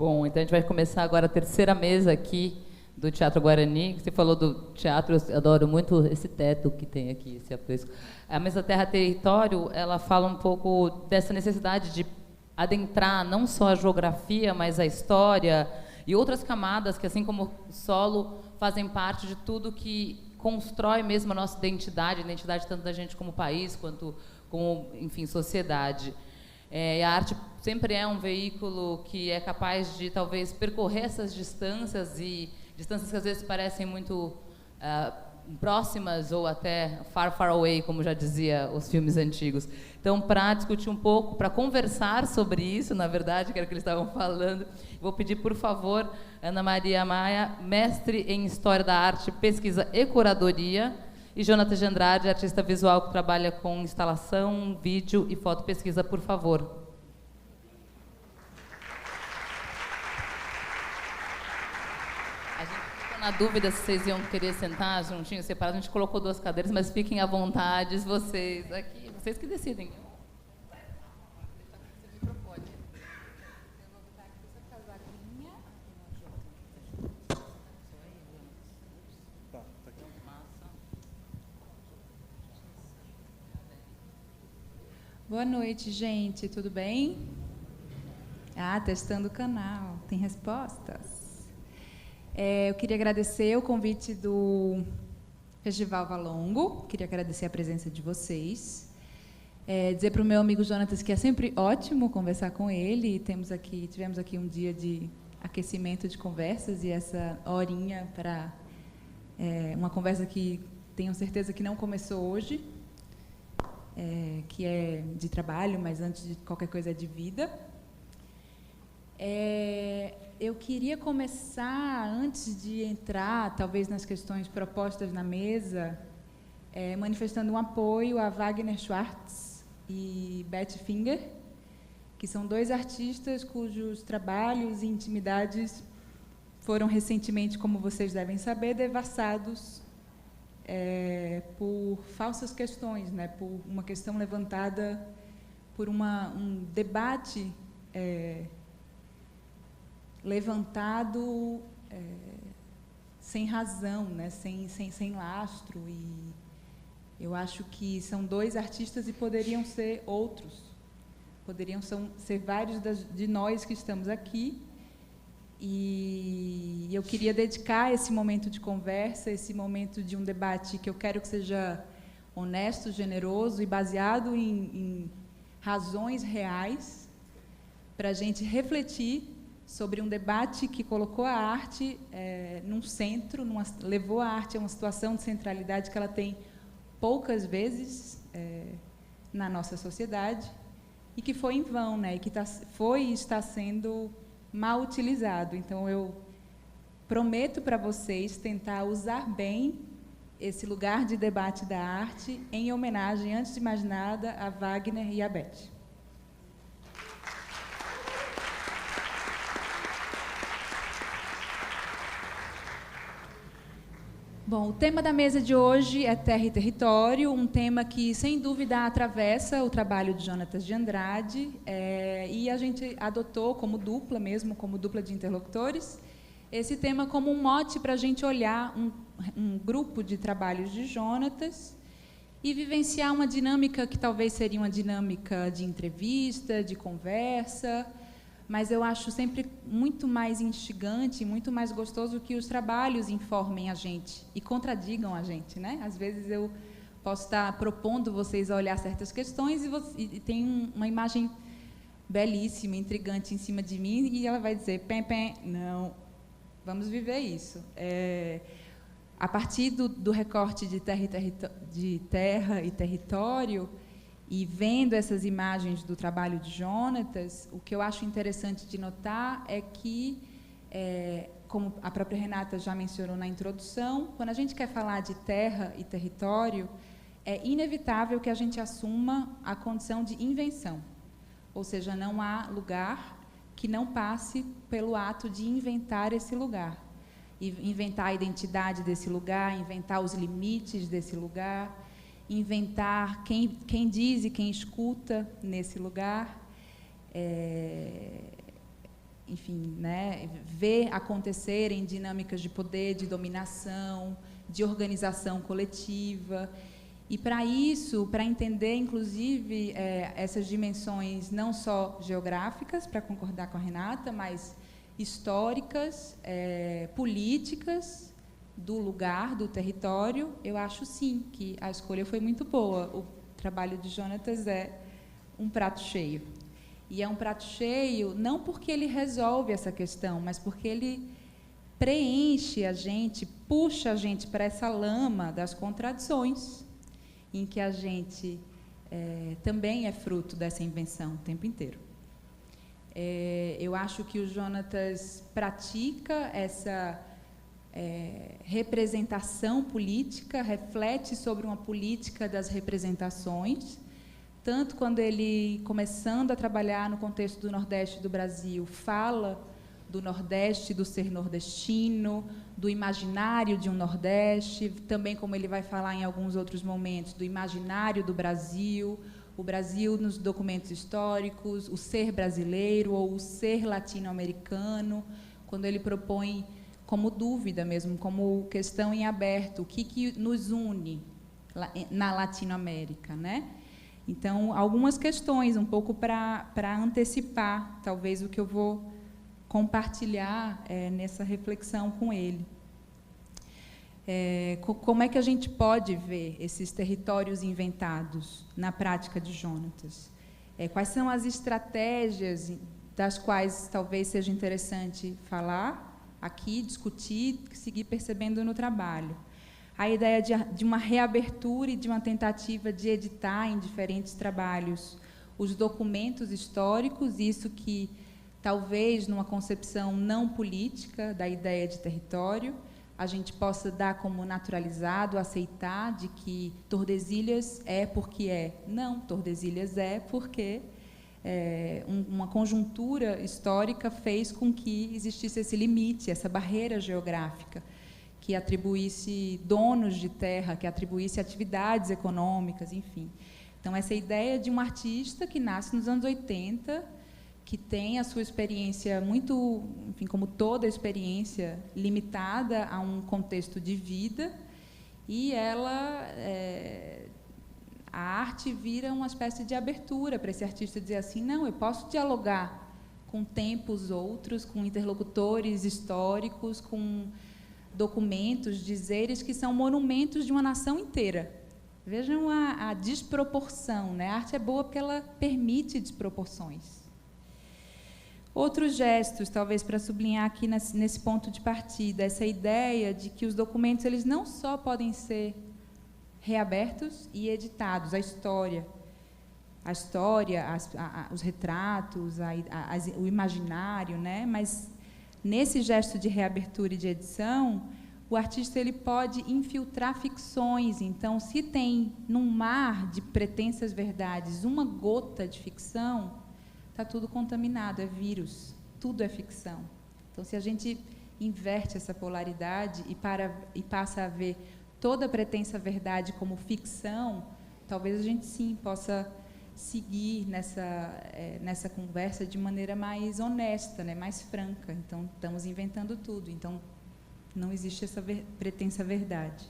Bom, então a gente vai começar agora a terceira mesa aqui do Teatro Guarani. Você falou do teatro, eu adoro muito esse teto que tem aqui, esse apresco. A mesa Terra Território, ela fala um pouco dessa necessidade de adentrar não só a geografia, mas a história e outras camadas que, assim como o solo, fazem parte de tudo que constrói mesmo a nossa identidade, a identidade tanto da gente como país, quanto como, enfim, sociedade. E a arte sempre é um veículo que é capaz de, talvez, percorrer essas distâncias, e distâncias que às vezes parecem muito próximas ou até far, far away, como já dizia os filmes antigos. Então, para discutir um pouco, para conversar sobre isso, na verdade, que era o que eles estavam falando, vou pedir, por favor, Ana Maria Maia, mestre em História da Arte, Pesquisa e Curadoria, e Jonatas de Andrade, artista visual que trabalha com instalação, vídeo e foto. Pesquisa, por favor. A gente ficou na dúvida se vocês iam querer sentar juntinho, separado. A gente colocou 2 cadeiras, mas fiquem à vontade, vocês aqui, vocês que decidem. Boa noite, gente. Tudo bem? Testando o canal. Tem respostas? Eu queria agradecer o convite do Festival Valongo. Queria agradecer a presença de vocês. Dizer para o meu amigo Jonatas que é sempre ótimo conversar com ele. Tivemos aqui um dia de aquecimento de conversas e essa horinha para uma conversa que tenho certeza que não começou hoje. Que é de trabalho, mas antes de qualquer coisa é de vida. Eu queria começar, antes de entrar, talvez, nas questões propostas na mesa, manifestando um apoio a Wagner Schwartz e Beth Finger, que são 2 artistas cujos trabalhos e intimidades foram recentemente, como vocês devem saber, devassados por falsas questões, né? Por uma questão levantada por um debate levantado sem razão, né? Sem lastro. E eu acho que são 2 artistas e poderiam ser outros. Poderiam ser vários de nós que estamos aqui. E eu queria dedicar esse momento de conversa, esse momento de um debate que eu quero que seja honesto, generoso e baseado em razões reais, para a gente refletir sobre um debate que colocou a arte num centro, levou a arte a uma situação de centralidade que ela tem poucas vezes na nossa sociedade, e que foi em vão, né? E que foi e está sendo mal utilizado. Então, eu prometo para vocês tentar usar bem esse lugar de debate da arte em homenagem, antes de mais nada, a Wagner e a Beth. Bom, o tema da mesa de hoje é Terra e Território, um tema que, sem dúvida, atravessa o trabalho de Jonatas de Andrade, e a gente adotou como dupla mesmo, como dupla de interlocutores, esse tema como um mote para a gente olhar um grupo de trabalhos de Jonatas e vivenciar uma dinâmica que talvez seria uma dinâmica de entrevista, de conversa, mas eu acho sempre muito mais instigante, muito mais gostoso que os trabalhos informem a gente e contradigam a gente, né? Às vezes eu posso estar propondo vocês a olhar certas questões e tem uma imagem belíssima, intrigante em cima de mim, e ela vai dizer, pem, pem, não, vamos viver isso. A partir do recorte de terra e território, e vendo essas imagens do trabalho de Jonatas, o que eu acho interessante de notar é que, como a própria Renata já mencionou na introdução, quando a gente quer falar de terra e território, é inevitável que a gente assuma a condição de invenção. Ou seja, não há lugar que não passe pelo ato de inventar esse lugar. Inventar a identidade desse lugar, inventar os limites desse lugar, inventar quem diz e quem escuta nesse lugar. enfim, né, ver acontecerem dinâmicas de poder, de dominação, de organização coletiva. E, para isso, para entender, inclusive, essas dimensões não só geográficas, para concordar com a Renata, mas históricas, políticas, do lugar, do território, eu acho, sim, que a escolha foi muito boa. O trabalho de Jonatas é um prato cheio. E é um prato cheio não porque ele resolve essa questão, mas porque ele preenche a gente, puxa a gente para essa lama das contradições, em que a gente também é fruto dessa invenção o tempo inteiro. Eu acho que o Jonatas pratica essa representação política, reflete sobre uma política das representações, tanto quando ele, começando a trabalhar no contexto do Nordeste do Brasil, fala do Nordeste, do ser nordestino, do imaginário de um Nordeste, também como ele vai falar em alguns outros momentos, do imaginário do Brasil, o Brasil nos documentos históricos, o ser brasileiro ou o ser latino-americano, quando ele propõe como dúvida mesmo, como questão em aberto, o que nos une na Latinoamérica, né? Então, algumas questões, um pouco para antecipar, talvez, o que eu vou compartilhar nessa reflexão com ele. Como é que a gente pode ver esses territórios inventados na prática de Jonatas? Quais são as estratégias das quais talvez seja interessante falar aqui, discutir, seguir percebendo no trabalho? A ideia de uma reabertura e de uma tentativa de editar em diferentes trabalhos os documentos históricos, isso que talvez numa concepção não política da ideia de território, a gente possa dar como naturalizado, aceitar de que Tordesilhas é porque é. Não, Tordesilhas é porque uma conjuntura histórica fez com que existisse esse limite, essa barreira geográfica, que atribuísse donos de terra, que atribuísse atividades econômicas, enfim. Então, essa ideia de um artista que nasce nos anos 80, que tem a sua experiência muito, enfim, como toda experiência, limitada a um contexto de vida, e ela, a arte vira uma espécie de abertura para esse artista dizer assim, não, eu posso dialogar com tempos outros, com interlocutores históricos, com documentos, dizeres que são monumentos de uma nação inteira. Vejam a desproporção, né? A arte é boa porque ela permite desproporções. Outros gestos, talvez para sublinhar aqui nesse ponto de partida, essa ideia de que os documentos eles não só podem ser reabertos e editados, a história, os retratos, o imaginário, né? Mas nesse gesto de reabertura e de edição, o artista ele pode infiltrar ficções. Então, se tem num mar de pretensas verdades uma gota de ficção, está tudo contaminado, é vírus, tudo é ficção. Então, se a gente inverte essa polaridade e passa a ver toda a pretensa verdade como ficção, talvez a gente sim possa seguir nessa conversa de maneira mais honesta, né, mais franca. Então, estamos inventando tudo, então não existe essa pretensa verdade.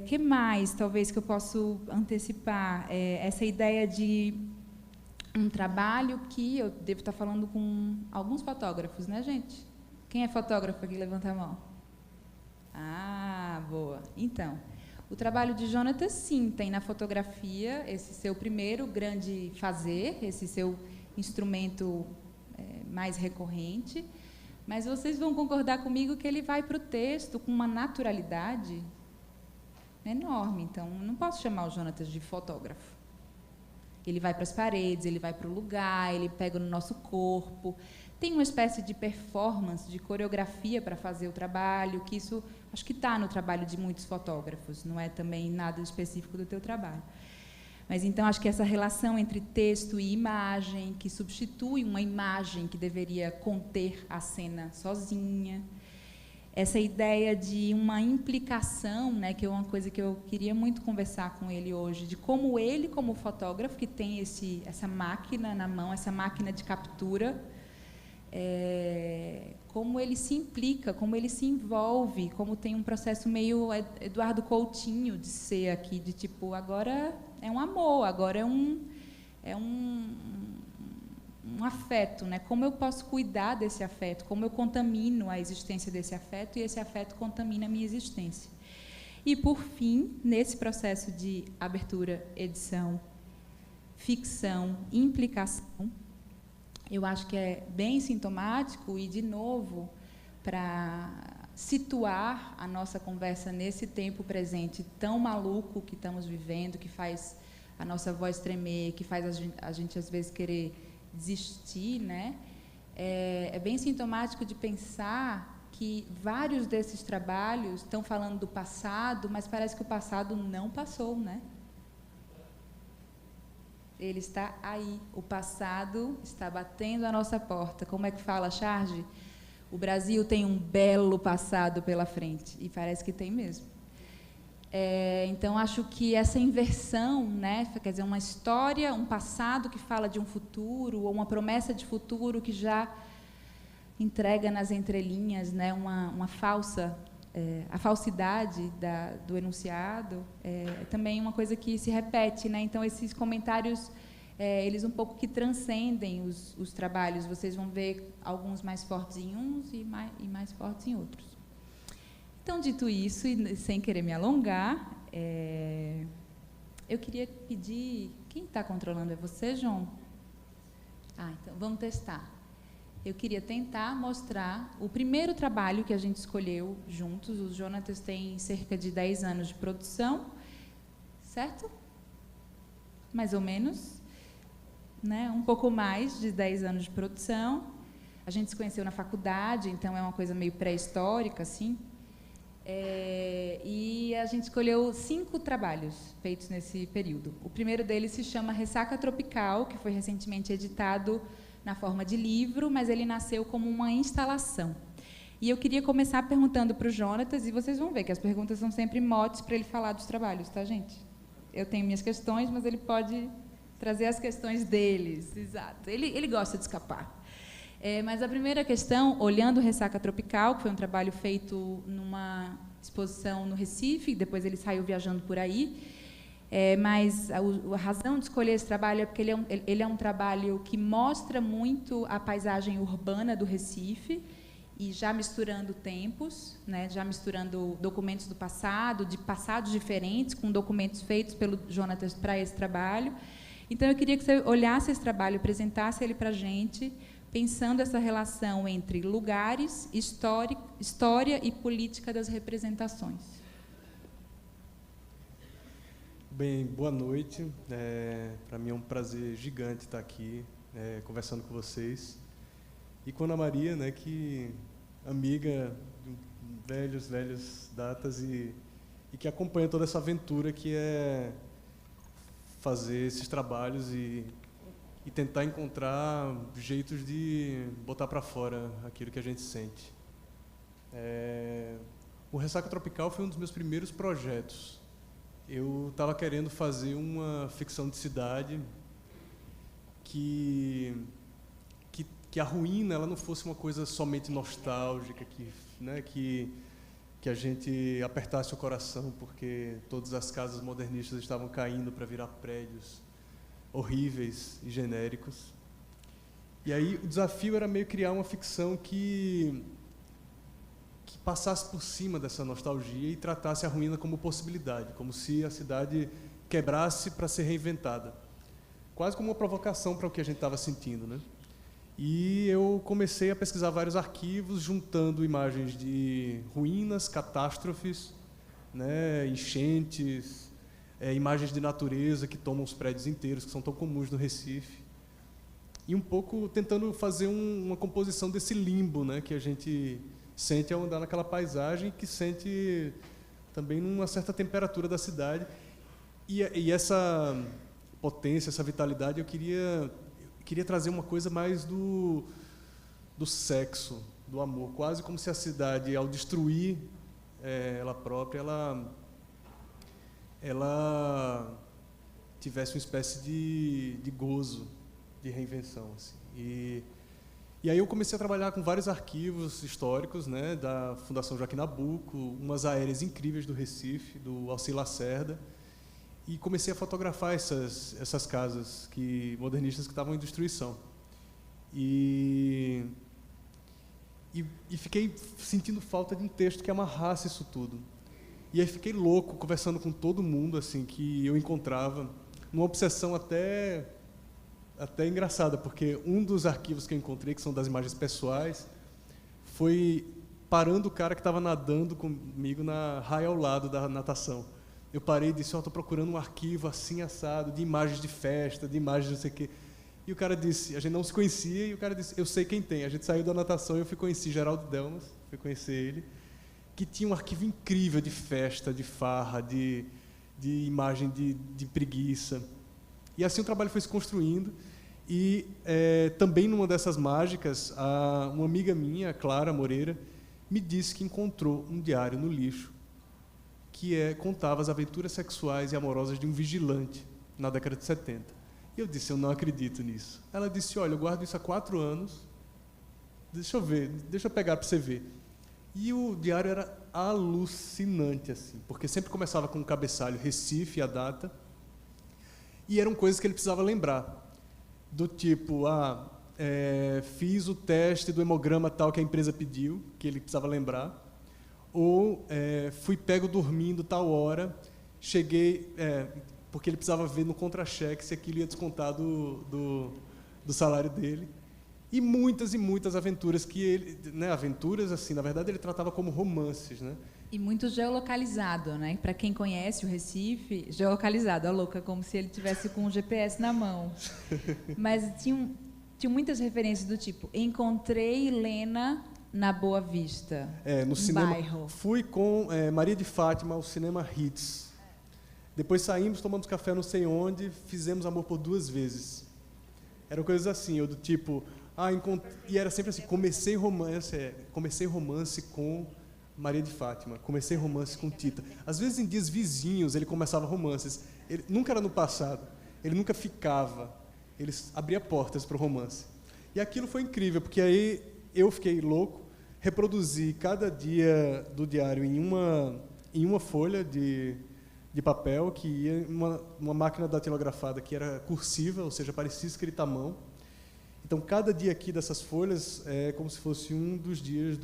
Que mais, talvez, que eu possa antecipar? Essa ideia de um trabalho que eu devo estar falando com alguns fotógrafos, né, gente? Quem é fotógrafo aqui? Levanta a mão. Ah, boa. Então, o trabalho de Jonatas, sim, tem na fotografia esse seu primeiro grande fazer, esse seu instrumento mais recorrente, mas vocês vão concordar comigo que ele vai para o texto com uma naturalidade enorme. Então, não posso chamar o Jonatas de fotógrafo. Ele vai para as paredes, ele vai para o lugar, ele pega no nosso corpo. Tem uma espécie de performance, de coreografia para fazer o trabalho, que isso acho que está no trabalho de muitos fotógrafos, não é também nada específico do teu trabalho. Mas, então, acho que essa relação entre texto e imagem, que substitui uma imagem que deveria conter a cena sozinha. essa ideia de uma implicação, né, que é uma coisa que eu queria muito conversar com ele hoje, de como ele, como fotógrafo, que tem essa máquina na mão, essa máquina de captura, como ele se implica, como ele se envolve, como tem um processo meio Eduardo Coutinho de ser aqui, de tipo, agora é um amor, agora é um afeto, né? Como eu posso cuidar desse afeto, como eu contamino a existência desse afeto e esse afeto contamina a minha existência. E, por fim, nesse processo de abertura, edição, ficção, implicação, eu acho que é bem sintomático e, de novo, para situar a nossa conversa nesse tempo presente tão maluco que estamos vivendo, que faz a nossa voz tremer, que faz a gente às vezes querer desistir, né? É bem sintomático de pensar que vários desses trabalhos estão falando do passado, mas parece que o passado não passou, né? Ele está aí, o passado está batendo a nossa porta. Como é que fala, Charge? O Brasil tem um belo passado pela frente, e parece que tem mesmo. Então, acho que essa inversão, né, quer dizer, uma história, um passado que fala de um futuro, ou uma promessa de futuro que já entrega nas entrelinhas, né, uma falsa, a falsidade do enunciado, é também uma coisa que se repete, né? Então, esses comentários, eles um pouco que transcendem os trabalhos. Vocês vão ver alguns mais fortes em uns e mais fortes em outros. Então, dito isso, e sem querer me alongar, eu queria pedir... Quem está controlando é você, João? Então, vamos testar. Eu queria tentar mostrar o primeiro trabalho que a gente escolheu juntos. Os Jonatas têm cerca de 10 anos de produção, certo? Mais ou menos, né? Um pouco mais de 10 anos de produção. A gente se conheceu na faculdade, então é uma coisa meio pré-histórica, assim. E a gente escolheu 5 trabalhos feitos nesse período. O primeiro deles se chama Ressaca Tropical, que foi recentemente editado na forma de livro, mas ele nasceu como uma instalação. E eu queria começar perguntando para o Jonatas, e vocês vão ver que as perguntas são sempre motes para ele falar dos trabalhos, tá, gente? Eu tenho minhas questões, mas ele pode trazer as questões deles. Exato. Ele gosta de escapar. Mas a primeira questão, olhando Ressaca Tropical, que foi um trabalho feito numa exposição no Recife, depois ele saiu viajando por aí, mas a razão de escolher esse trabalho é porque ele é um trabalho que mostra muito a paisagem urbana do Recife, e já misturando tempos, né, já misturando documentos do passado, de passados diferentes, com documentos feitos pelo Jonatas para esse trabalho. Então, eu queria que você olhasse esse trabalho, apresentasse ele para a gente, pensando essa relação entre lugares, história e política das representações. Bem, boa noite. Para mim é um prazer gigante estar aqui conversando com vocês. E com a Ana Maria, né, que amiga de velhas datas e que acompanha toda essa aventura que é fazer esses trabalhos e tentar encontrar jeitos de botar para fora aquilo que a gente sente. O Ressaca Tropical foi um dos meus primeiros projetos. Eu estava querendo fazer uma ficção de cidade que a ruína ela não fosse uma coisa somente nostálgica, que a gente apertasse o coração porque todas as casas modernistas estavam caindo para virar prédios horríveis e genéricos. E aí o desafio era meio criar uma ficção que passasse por cima dessa nostalgia e tratasse a ruína como possibilidade, como se a cidade quebrasse para ser reinventada. Quase como uma provocação para o que a gente estava sentindo, né? E eu comecei a pesquisar vários arquivos, juntando imagens de ruínas, catástrofes, né, enchentes, imagens de natureza que tomam os prédios inteiros, que são tão comuns no Recife. E um pouco tentando fazer uma composição desse limbo, né, que a gente sente ao andar naquela paisagem, que sente também uma certa temperatura da cidade. E essa potência, essa vitalidade, eu queria trazer uma coisa mais do sexo, do amor, quase como se a cidade, ao destruir ela própria, ela tivesse uma espécie de gozo, de reinvenção, assim. E aí eu comecei a trabalhar com vários arquivos históricos, né, da Fundação Joaquim Nabuco, umas aéreas incríveis do Recife, do Alcir Lacerda, e comecei a fotografar essas casas modernistas que estavam em destruição. E fiquei sentindo falta de um texto que amarrasse isso tudo. E aí fiquei louco, conversando com todo mundo assim que eu encontrava, numa obsessão até engraçada, porque um dos arquivos que eu encontrei, que são das imagens pessoais, foi parando o cara que estava nadando comigo na raia ao lado da natação. Eu parei e disse, estou procurando um arquivo assim, assado, de imagens de festa, de imagens de não sei o quê. E o cara disse, a gente não se conhecia, e o cara disse, eu sei quem tem. A gente saiu da natação e eu conheci Geraldo Delmas, fui conhecer ele, que tinha um arquivo incrível de festa, de farra, de imagem de preguiça. E assim o trabalho foi se construindo. E também numa dessas mágicas, uma amiga minha, Clara Moreira, me disse que encontrou um diário no lixo que contava as aventuras sexuais e amorosas de um vigilante na década de 70. E eu disse, eu não acredito nisso. Ela disse, olha, eu guardo isso há 4 anos, deixa eu ver, deixa eu pegar para você ver. E o diário era alucinante, assim, porque sempre começava com um cabeçalho, Recife, a data, e eram coisas que ele precisava lembrar, do tipo, fiz o teste do hemograma tal que a empresa pediu, que ele precisava lembrar, ou fui pego dormindo tal hora, cheguei, porque ele precisava ver no contra-cheque se aquilo ia descontar do salário dele. E muitas aventuras que ele... Né, aventuras, assim, na verdade, ele tratava como romances, né? E muito geolocalizado, né? Para quem conhece o Recife, geolocalizado, a louca, como se ele tivesse com o GPS na mão. Mas tinha muitas referências do tipo, encontrei Lena na Boa Vista, no cinema, bairro. Fui com Maria de Fátima ao cinema Hits. Depois saímos, tomamos café não sei onde, fizemos amor por 2 vezes. Eram coisas assim, eu do tipo... E era sempre assim, comecei romance com Maria de Fátima, comecei romance com Tita. Às vezes, em dias vizinhos, ele começava romances. Ele nunca era no passado, ele nunca ficava. Ele abria portas para o romance. E aquilo foi incrível, porque aí eu fiquei louco, reproduzi cada dia do diário em uma folha de papel, que ia uma máquina datilografada que era cursiva, ou seja, parecia escrita à mão. Então, cada dia aqui dessas folhas é como se fosse um dos dias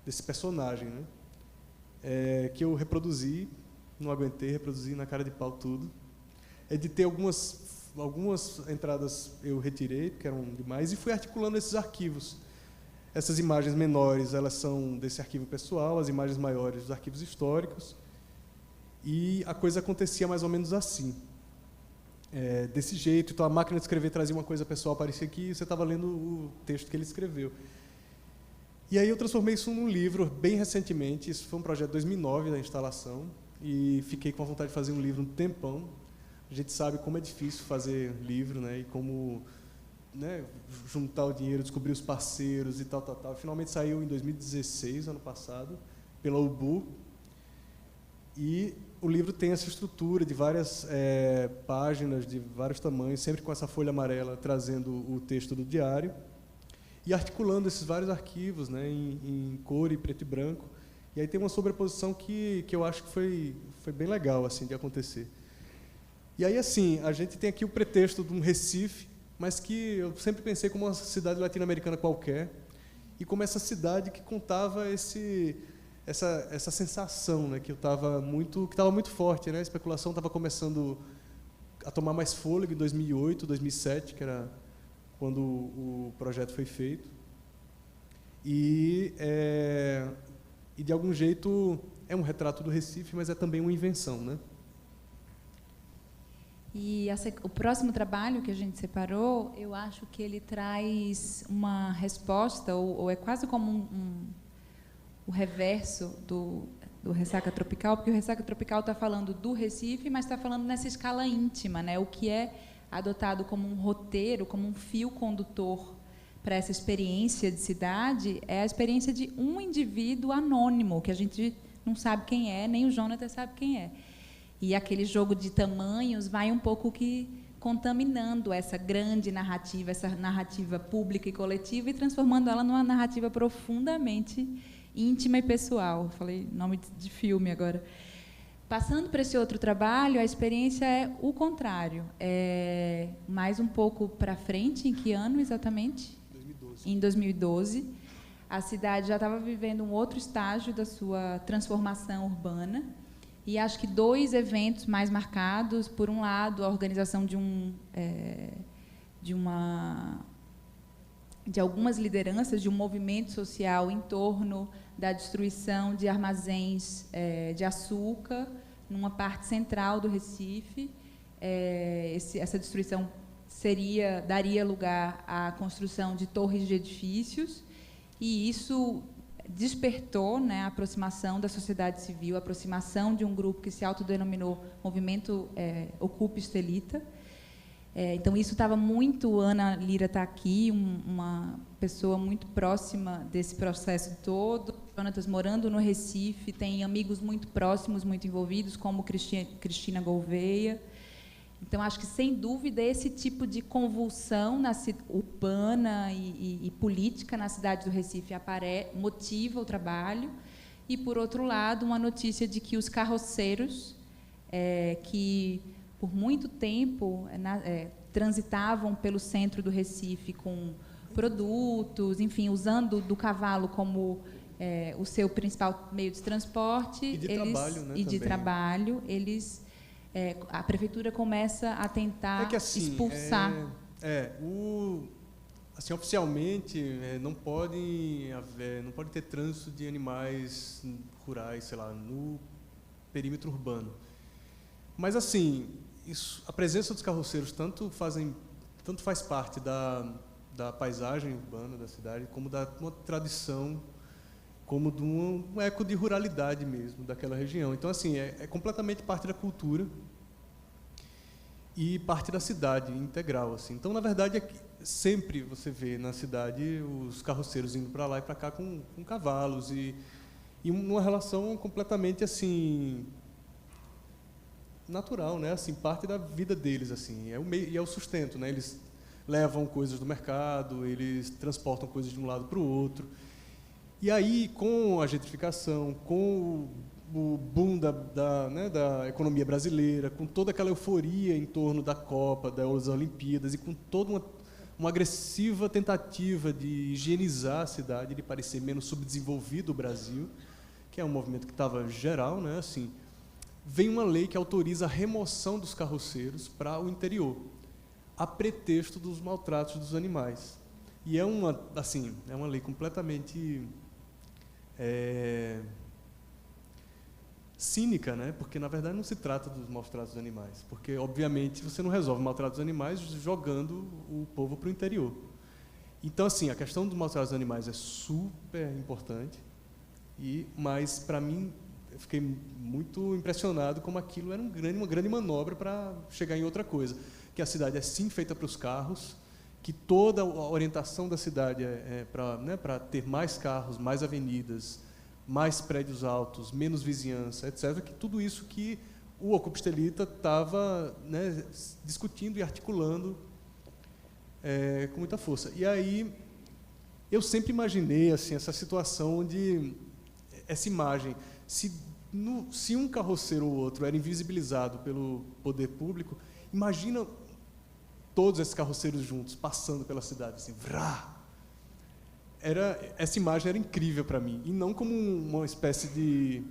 desse personagem, né? Que eu reproduzi, não aguentei, reproduzi na cara de pau tudo. Editei algumas entradas, eu retirei, porque eram demais, e fui articulando esses arquivos. Essas imagens menores, elas são desse arquivo pessoal, as imagens maiores dos arquivos históricos, e a coisa acontecia mais ou menos assim. Desse jeito, então a máquina de escrever trazia uma coisa pessoal, parecia que você estava lendo o texto que ele escreveu. E aí eu transformei isso num livro bem recentemente, isso foi um projeto de 2009 da instalação, e fiquei com a vontade de fazer um livro um tempão. A gente sabe como é difícil fazer livro, né, e como, né, juntar o dinheiro, descobrir os parceiros e tal. Finalmente saiu em 2016, ano passado, pela UBU, e o livro tem essa estrutura de várias páginas, de vários tamanhos, sempre com essa folha amarela trazendo o texto do diário e articulando esses vários arquivos, né, em cor e preto e branco. E aí tem uma sobreposição que eu acho que foi bem legal assim, de acontecer. E aí, assim, a gente tem aqui o pretexto de um Recife, mas que eu sempre pensei como uma cidade latino-americana qualquer, e como essa cidade que contava essa sensação, né, que estava muito forte, né? A especulação estava começando a tomar mais fôlego em 2008, 2007, que era quando o projeto foi feito. E de algum jeito é um retrato do Recife, mas é também uma invenção, né? E o próximo trabalho que a gente separou, eu acho que ele traz uma resposta, ou é quase como o reverso do Ressaca Tropical, porque o Ressaca Tropical está falando do Recife, mas está falando nessa escala íntima, né? O que é adotado como um roteiro, como um fio condutor para essa experiência de cidade é a experiência de um indivíduo anônimo, que a gente não sabe quem é, nem o Jonathan sabe quem é. E aquele jogo de tamanhos vai um pouco que contaminando essa grande narrativa, essa narrativa pública e coletiva, e transformando ela numa narrativa profundamente íntima e pessoal. Falei nome de filme agora. Passando para esse outro trabalho, a experiência é o contrário. É mais um pouco para frente, em que ano exatamente? 2012. Em 2012. A cidade já estava vivendo um outro estágio da sua transformação urbana. E acho que 2 eventos mais marcados. Por um lado, a organização de algumas lideranças, de um movimento social em torno da destruição de armazéns de açúcar, numa parte central do Recife. Essa destruição daria lugar à construção de torres de edifícios, e isso despertou, né, a aproximação da sociedade civil, a aproximação de um grupo que se autodenominou Movimento Ocupa Estelita. Então, isso estava muito... Ana Lira está aqui, uma pessoa muito próxima desse processo todo. Jonatas morando no Recife, tem amigos muito próximos, muito envolvidos, como Cristina Gouveia. Então, acho que, sem dúvida, esse tipo de convulsão urbana e política na cidade do Recife motiva o trabalho. E, por outro lado, uma notícia de que os carroceiros, que por muito tempo transitavam pelo centro do Recife com produtos, enfim, usando do cavalo como o seu principal meio de transporte e de trabalho, a prefeitura começa a tentar expulsar. Assim, oficialmente não pode ter trânsito de animais rurais, sei lá, no perímetro urbano. Mas, assim, a presença dos carroceiros tanto faz parte da paisagem urbana da cidade, como da uma tradição, como de um eco de ruralidade mesmo daquela região. Então, assim, é completamente parte da cultura e parte da cidade integral, assim. Então, na verdade, sempre você vê na cidade os carroceiros indo para lá e para cá com cavalos e uma relação completamente, assim, natural, né? Assim, parte da vida deles, assim, é o sustento, né? Eles levam coisas do mercado, eles transportam coisas de um lado para o outro. E aí, com a gentrificação, com o boom da economia brasileira, com toda aquela euforia em torno da Copa, das Olimpíadas, e com toda uma agressiva tentativa de higienizar a cidade, de parecer menos subdesenvolvido o Brasil, que é um movimento que estava geral, né? Assim, vem uma lei que autoriza a remoção dos carroceiros para o interior, a pretexto dos maltratos dos animais. E é uma lei completamente cínica, né? Porque, na verdade, não se trata dos maus-tratos dos animais, porque, obviamente, você não resolve o maltrato dos animais jogando o povo para o interior. Então, assim, a questão dos maus-tratos dos animais é super importante, mas, para mim, eu fiquei muito impressionado como aquilo era uma grande manobra para chegar em outra coisa, que a cidade é, sim, feita para os carros, que toda a orientação da cidade para ter mais carros, mais avenidas, mais prédios altos, menos vizinhança, etc., que tudo isso que o Ocupa Estelita estava, né, discutindo e articulando com muita força. E aí eu sempre imaginei, assim, essa situação onde essa imagem, se um carroceiro ou outro era invisibilizado pelo poder público, imagina todos esses carroceiros juntos, passando pela cidade, assim, vrá! Essa imagem era incrível para mim, e não como uma espécie de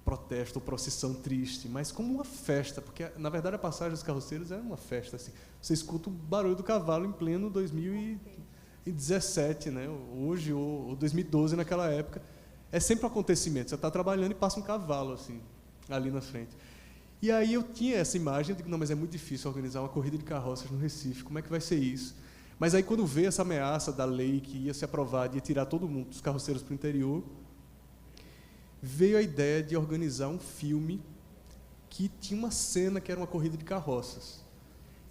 protesto ou procissão triste, mas como uma festa, porque, na verdade, a passagem dos carroceiros era uma festa. Assim. Você escuta o barulho do cavalo em pleno 2017, né? Hoje, ou 2012, naquela época. É sempre um acontecimento, você está trabalhando e passa um cavalo assim, ali na frente. E aí eu tinha essa imagem, eu digo, não, mas é muito difícil organizar uma corrida de carroças no Recife, como é que vai ser isso? Mas aí, quando veio essa ameaça da lei que ia ser aprovada, ia tirar todo mundo dos carroceiros para o interior, veio a ideia de organizar um filme que tinha uma cena que era uma corrida de carroças.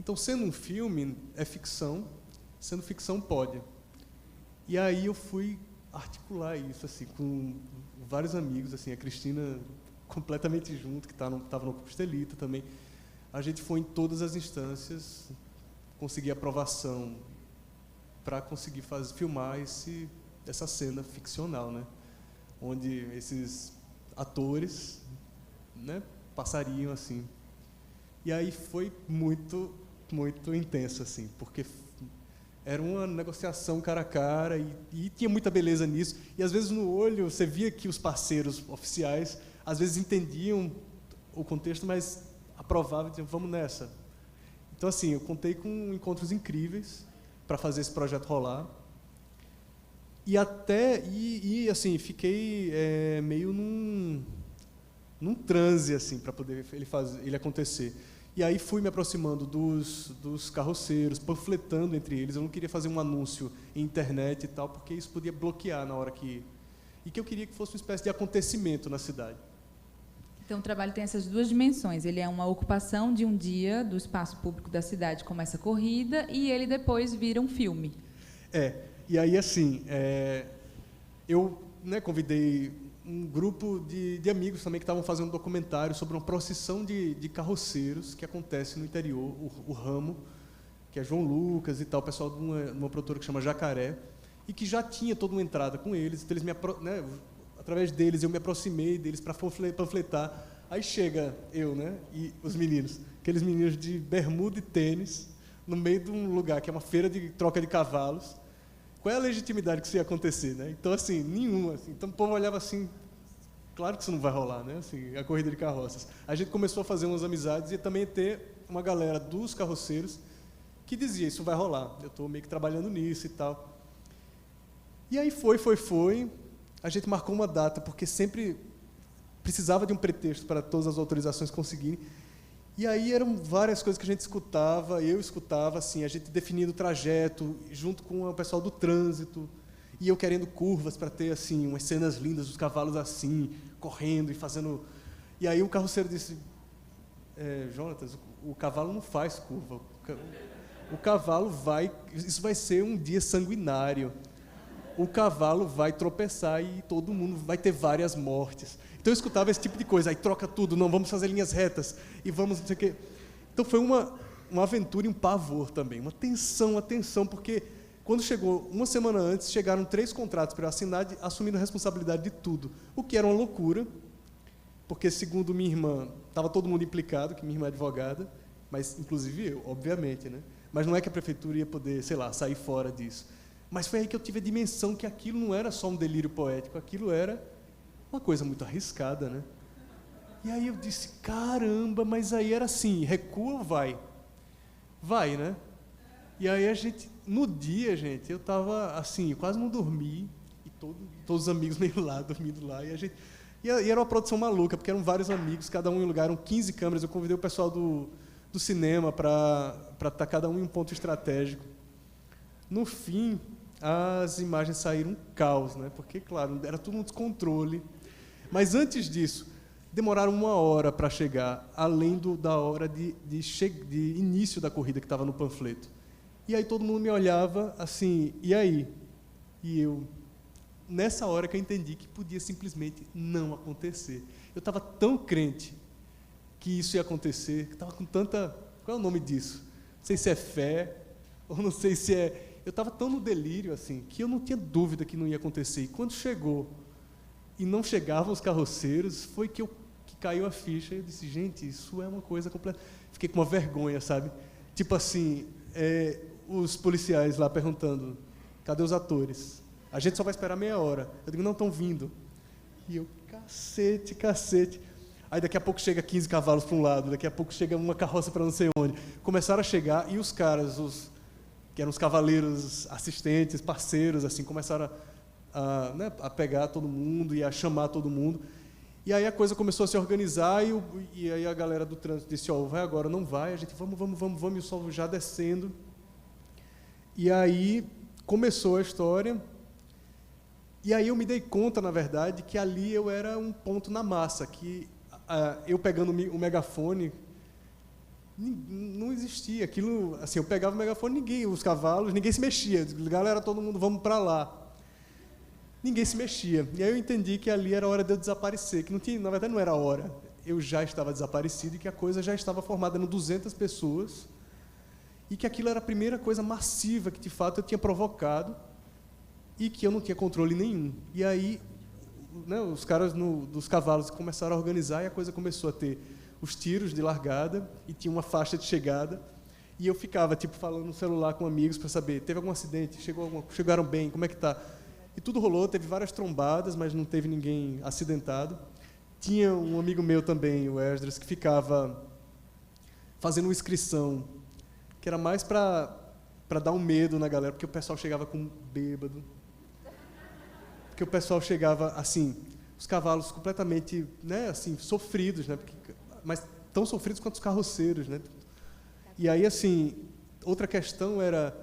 Então, sendo um filme, é ficção, sendo ficção pode. E aí eu fui articular isso, assim, com vários amigos, assim, a Cristina completamente junto, que estava no Corpo Estelita também. A gente foi em todas as instâncias, conseguir aprovação para conseguir filmar essa cena ficcional, né? Onde esses atores, né, passariam assim. E aí foi muito, muito intenso, assim, porque era uma negociação cara a cara e tinha muita beleza nisso. E às vezes no olho você via que os parceiros oficiais às vezes entendiam o contexto, mas aprovavam e diziam, vamos nessa. Então, assim, eu contei com encontros incríveis para fazer esse projeto rolar. E assim, fiquei meio num transe, assim, para poder ele acontecer. E aí fui me aproximando dos carroceiros, panfletando entre eles. Eu não queria fazer um anúncio em internet e tal, porque isso podia bloquear na hora que... E que eu queria que fosse uma espécie de acontecimento na cidade. Então, o trabalho tem essas duas dimensões. Ele é uma ocupação de um dia do espaço público da cidade, como essa corrida, e ele depois vira um filme. E aí, assim, eu, né, convidei um grupo de amigos também que estavam fazendo um documentário sobre uma procissão de carroceiros que acontece no interior, o Ramo, que é João Lucas e tal, o pessoal de uma produtora que chama Jacaré, e que já tinha toda uma entrada com eles, então eles através deles eu me aproximei deles para panfletar. Aí chega eu, né, e os meninos, aqueles meninos de bermuda e tênis, no meio de um lugar que é uma feira de troca de cavalos. Qual é a legitimidade que isso ia acontecer, né? Então, assim, nenhuma. Assim. Então, o povo olhava assim, claro que isso não vai rolar, né? Assim, a corrida de carroças. A gente começou a fazer umas amizades e também ter uma galera dos carroceiros que dizia, isso vai rolar. Eu estou meio que trabalhando nisso e tal. E aí foi. A gente marcou uma data, porque sempre precisava de um pretexto para todas as autorizações conseguirem. E aí eram várias coisas que a gente escutava, eu escutava, assim, a gente definindo o trajeto, junto com o pessoal do trânsito, e eu querendo curvas para ter, assim, umas cenas lindas, os cavalos assim, correndo e fazendo... E aí o carroceiro disse, Jonatas, o cavalo não faz curva, o cavalo vai... Isso vai ser um dia sanguinário. O cavalo vai tropeçar e todo mundo vai ter várias mortes. Então eu escutava esse tipo de coisa, aí troca tudo, não, vamos fazer linhas retas, e vamos não sei o quê. Então foi uma aventura e um pavor também, uma tensão, porque quando chegou, uma semana antes, chegaram 3 contratos para eu assinar, assumindo a responsabilidade de tudo, o que era uma loucura, porque segundo minha irmã, estava todo mundo implicado, que minha irmã é advogada, mas inclusive eu, obviamente, né? Mas não é que a prefeitura ia poder, sei lá, sair fora disso. Mas foi aí que eu tive a dimensão que aquilo não era só um delírio poético, aquilo era uma coisa muito arriscada, né? E aí eu disse, caramba, mas aí era assim, recua ou vai? Vai, né? E aí a gente, no dia, gente, eu estava assim, quase não dormi, e todos os amigos meio lá, dormindo lá, e era uma produção maluca, porque eram vários amigos, cada um em um lugar, eram 15 câmeras, eu convidei o pessoal do cinema para estar cada um em um ponto estratégico. No fim, as imagens saíram um caos, né? Porque, claro, era tudo um descontrole. Mas antes disso, demoraram 1 hora para chegar, além da hora de início da corrida que estava no panfleto. E aí todo mundo me olhava assim, e aí? E eu, nessa hora que eu entendi que podia simplesmente não acontecer. Eu estava tão crente que isso ia acontecer, que estava com tanta... Qual é o nome disso? Não sei se é fé, ou não sei se é... Eu estava tão no delírio, assim, que eu não tinha dúvida que não ia acontecer. E quando chegou e não chegavam os carroceiros, foi que caiu a ficha. E eu disse, gente, isso é uma coisa completa. Fiquei com uma vergonha, sabe? Tipo assim, os policiais lá perguntando, cadê os atores? A gente só vai esperar meia hora. Eu digo, não, estão vindo. E eu, cacete. Aí daqui a pouco chega 15 cavalos para um lado, daqui a pouco chega uma carroça para não sei onde. Começaram a chegar e os caras, que eram os cavaleiros assistentes, parceiros, assim, começaram a pegar todo mundo e a chamar todo mundo. E aí a coisa começou a se organizar e aí a galera do trânsito disse, vai agora, não vai, a gente vamos, e o sol já descendo. E aí começou a história. E aí eu me dei conta, na verdade, que ali eu era um ponto na massa, que eu pegando o megafone, não existia. Aquilo, assim, eu pegava o megafone, os cavalos, ninguém se mexia. Galera, todo mundo, vamos para lá. Ninguém se mexia. E aí eu entendi que ali era a hora de eu desaparecer, que não tinha, na verdade não era a hora. Eu já estava desaparecido e que a coisa já estava formada em 200 pessoas e que aquilo era a primeira coisa massiva que, de fato, eu tinha provocado e que eu não tinha controle nenhum. E aí, né, os caras dos cavalos começaram a organizar e a coisa começou a ter os tiros de largada e tinha uma faixa de chegada. E eu ficava, tipo, falando no celular com amigos para saber, teve algum acidente? Chegaram bem? Como é que está? E tudo rolou, teve várias trombadas, mas não teve ninguém acidentado. Tinha um amigo meu também, o Esdras, que ficava fazendo uma inscrição, que era mais para dar um medo na galera, porque o pessoal chegava com bêbado. Porque o pessoal chegava, assim, os cavalos completamente, né, assim, sofridos, né, mas tão sofridos quanto os carroceiros, né. E aí, assim, outra questão era,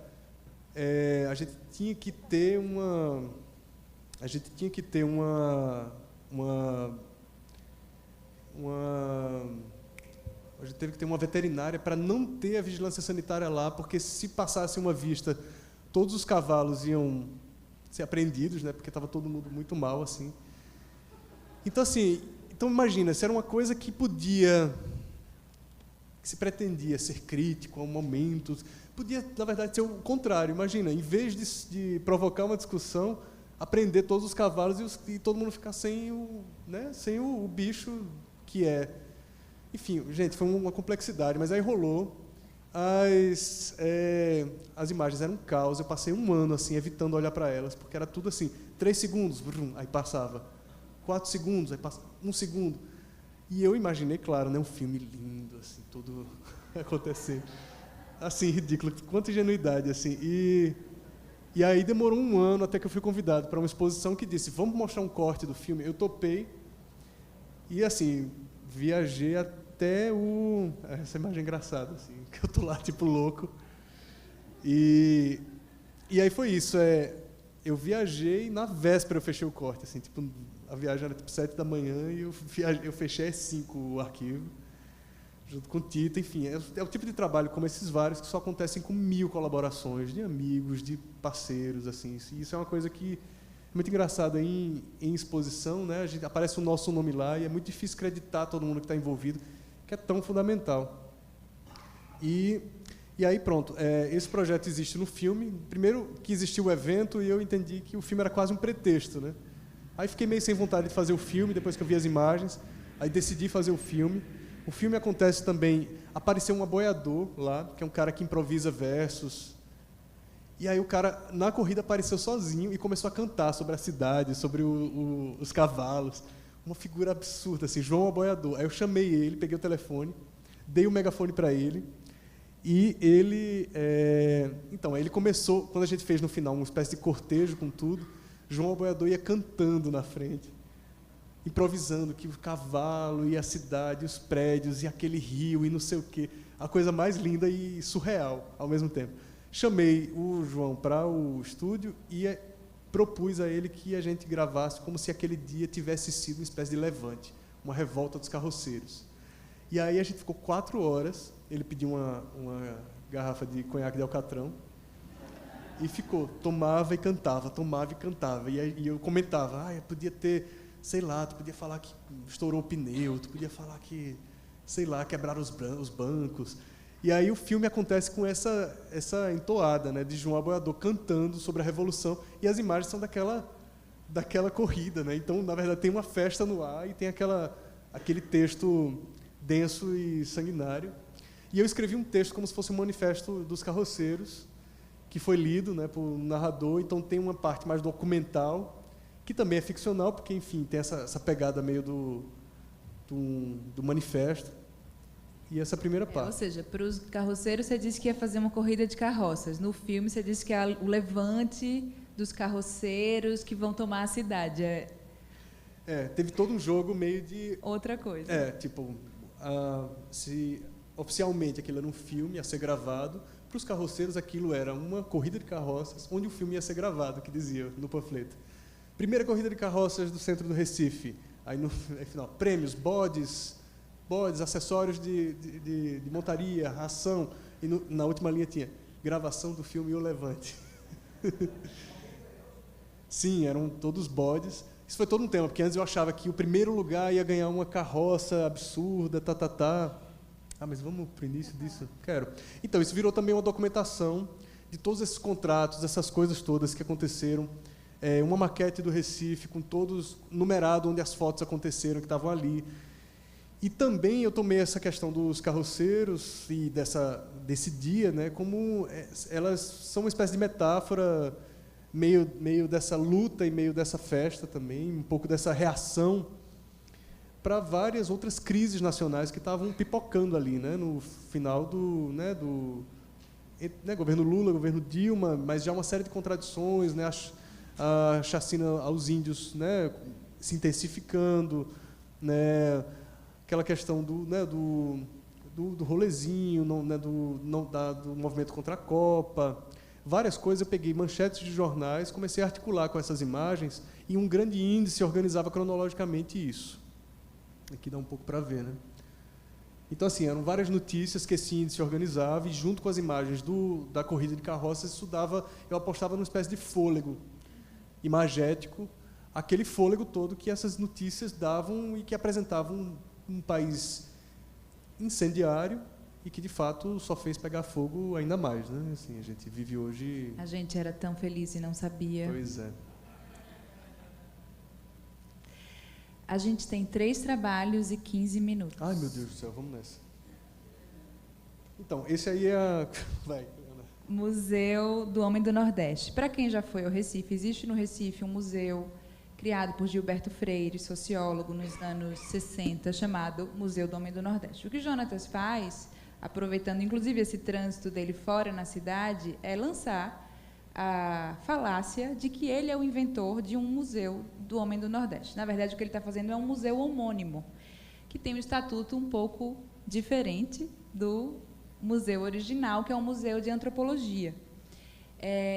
a gente tinha que ter uma a gente teve que ter uma veterinária para não ter a vigilância sanitária lá, porque se passasse uma vista, todos os cavalos iam ser apreendidos, né, porque estava todo mundo muito mal, assim. Então, assim, imagina, se era uma coisa que se pretendia ser crítico a momentos, podia, na verdade, ser o contrário. Imagina, em vez de provocar uma discussão, aprender todos os cavalos e todo mundo ficar sem o bicho que é. Enfim, gente, foi uma complexidade, mas aí rolou. As imagens eram um caos, eu passei um ano assim, evitando olhar para elas, porque era tudo assim, 3 segundos, brum, aí passava, 4 segundos, aí passava, 1 segundo. E eu imaginei, claro, né, um filme lindo, assim, tudo acontecer. Assim, ridículo, quanta ingenuidade, assim. E aí demorou um ano até que eu fui convidado para uma exposição que disse, vamos mostrar um corte do filme. Eu topei e, assim, viajei até essa imagem engraçada, assim, que eu tô lá, tipo, louco. E aí foi isso, eu viajei, na véspera eu fechei o corte, assim, tipo, a viagem era tipo 7 da manhã e eu fechei às 5 o arquivo, junto com o Tita, enfim, é o tipo de trabalho como esses vários que só acontecem com 1000 colaborações de amigos, de parceiros, assim, isso é uma coisa que é muito engraçado em exposição, né? Aparece o nosso nome lá e é muito difícil acreditar todo mundo que está envolvido, que é tão fundamental. E aí, pronto, esse projeto existe no filme. Primeiro que existiu o evento e eu entendi que o filme era quase um pretexto, né? Aí fiquei meio sem vontade de fazer o filme, depois que eu vi as imagens, aí decidi fazer o filme. O filme acontece também, apareceu um aboiador lá, que é um cara que improvisa versos. E aí o cara, na corrida, apareceu sozinho e começou a cantar sobre a cidade, sobre os cavalos. Uma figura absurda, assim, João Aboiador. Aí eu chamei ele, peguei o telefone, dei o megafone para ele, e ele... Então, aí ele começou, quando a gente fez no final uma espécie de cortejo com tudo, João Aboiador ia cantando na frente, improvisando que o cavalo e a cidade, os prédios e aquele rio e não sei o quê, a coisa mais linda e surreal ao mesmo tempo. Chamei o João para o estúdio e propus a ele que a gente gravasse como se aquele dia tivesse sido uma espécie de levante, uma revolta dos carroceiros. E aí a gente ficou 4 horas, ele pediu uma garrafa de conhaque de alcatrão, e ficou, tomava e cantava, e eu comentava, podia ter, sei lá, tu podia falar que estourou o pneu, tu podia falar que, sei lá, quebraram os bancos. E aí o filme acontece com essa entoada, né, de João Aboiador cantando sobre a Revolução, e as imagens são daquela corrida, né? Então, na verdade, tem uma festa no ar e tem aquele texto denso e sanguinário. E eu escrevi um texto como se fosse um manifesto dos carroceiros, que foi lido, né, por um narrador. Então tem uma parte mais documental, que também é ficcional, porque, enfim, tem essa pegada meio do manifesto. E essa primeira parte. Ou seja, para os carroceiros você disse que ia fazer uma corrida de carroças. No filme você disse que é o levante dos carroceiros que vão tomar a cidade. Teve todo um jogo meio de... Outra coisa. Tipo, se oficialmente aquilo era um filme a ser gravado, para os carroceiros aquilo era uma corrida de carroças onde o filme ia ser gravado, que dizia no panfleto. Primeira corrida de carroças do centro do Recife. Aí no final, prêmios, bodes bodes, acessórios de montaria, ração, e na última linha tinha gravação do filme O Levante. Sim, eram todos bodes. Isso foi todo um tema, porque antes eu achava que o primeiro lugar ia ganhar uma carroça absurda, Ah, mas vamos para o início disso? Quero. Então, isso virou também uma documentação de todos esses contratos, essas coisas todas que aconteceram. Uma maquete do Recife, com todos numerado onde as fotos aconteceram, que estavam ali. E também eu tomei essa questão dos carroceiros e desse dia, né, como elas são uma espécie de metáfora, meio dessa luta e meio dessa festa também, um pouco dessa reação para várias outras crises nacionais que estavam pipocando ali, né, no final do governo Lula, governo Dilma, mas já uma série de contradições, né, a chacina aos índios, né, se intensificando, né, aquela questão do rolezinho, do movimento contra a Copa, várias coisas. Eu peguei manchetes de jornais, comecei a articular com essas imagens, e um grande índice organizava cronologicamente isso. Aqui dá um pouco para ver, né? Então, assim, eram várias notícias que esse índice organizava, e junto com as imagens da corrida de carroças, eu apostava numa espécie de fôlego imagético, aquele fôlego todo que essas notícias davam e que apresentavam um país incendiário e que, de fato, só fez pegar fogo ainda mais, né? Assim, a gente vive hoje... A gente era tão feliz e não sabia. Pois é. A gente tem 3 trabalhos e 15 minutos. Ai, meu Deus do céu, vamos nessa. Então, esse aí é a... Vai, Ana. Museu do Homem do Nordeste. Para quem já foi ao Recife, existe no Recife um museu criado por Gilberto Freire, sociólogo, nos anos 60, chamado Museu do Homem do Nordeste. O que Jonatas faz, aproveitando inclusive esse trânsito dele fora na cidade, é lançar a falácia de que ele é o inventor de um museu do Homem do Nordeste. Na verdade, o que ele está fazendo é um museu homônimo, que tem um estatuto um pouco diferente do museu original, que é um museu de antropologia.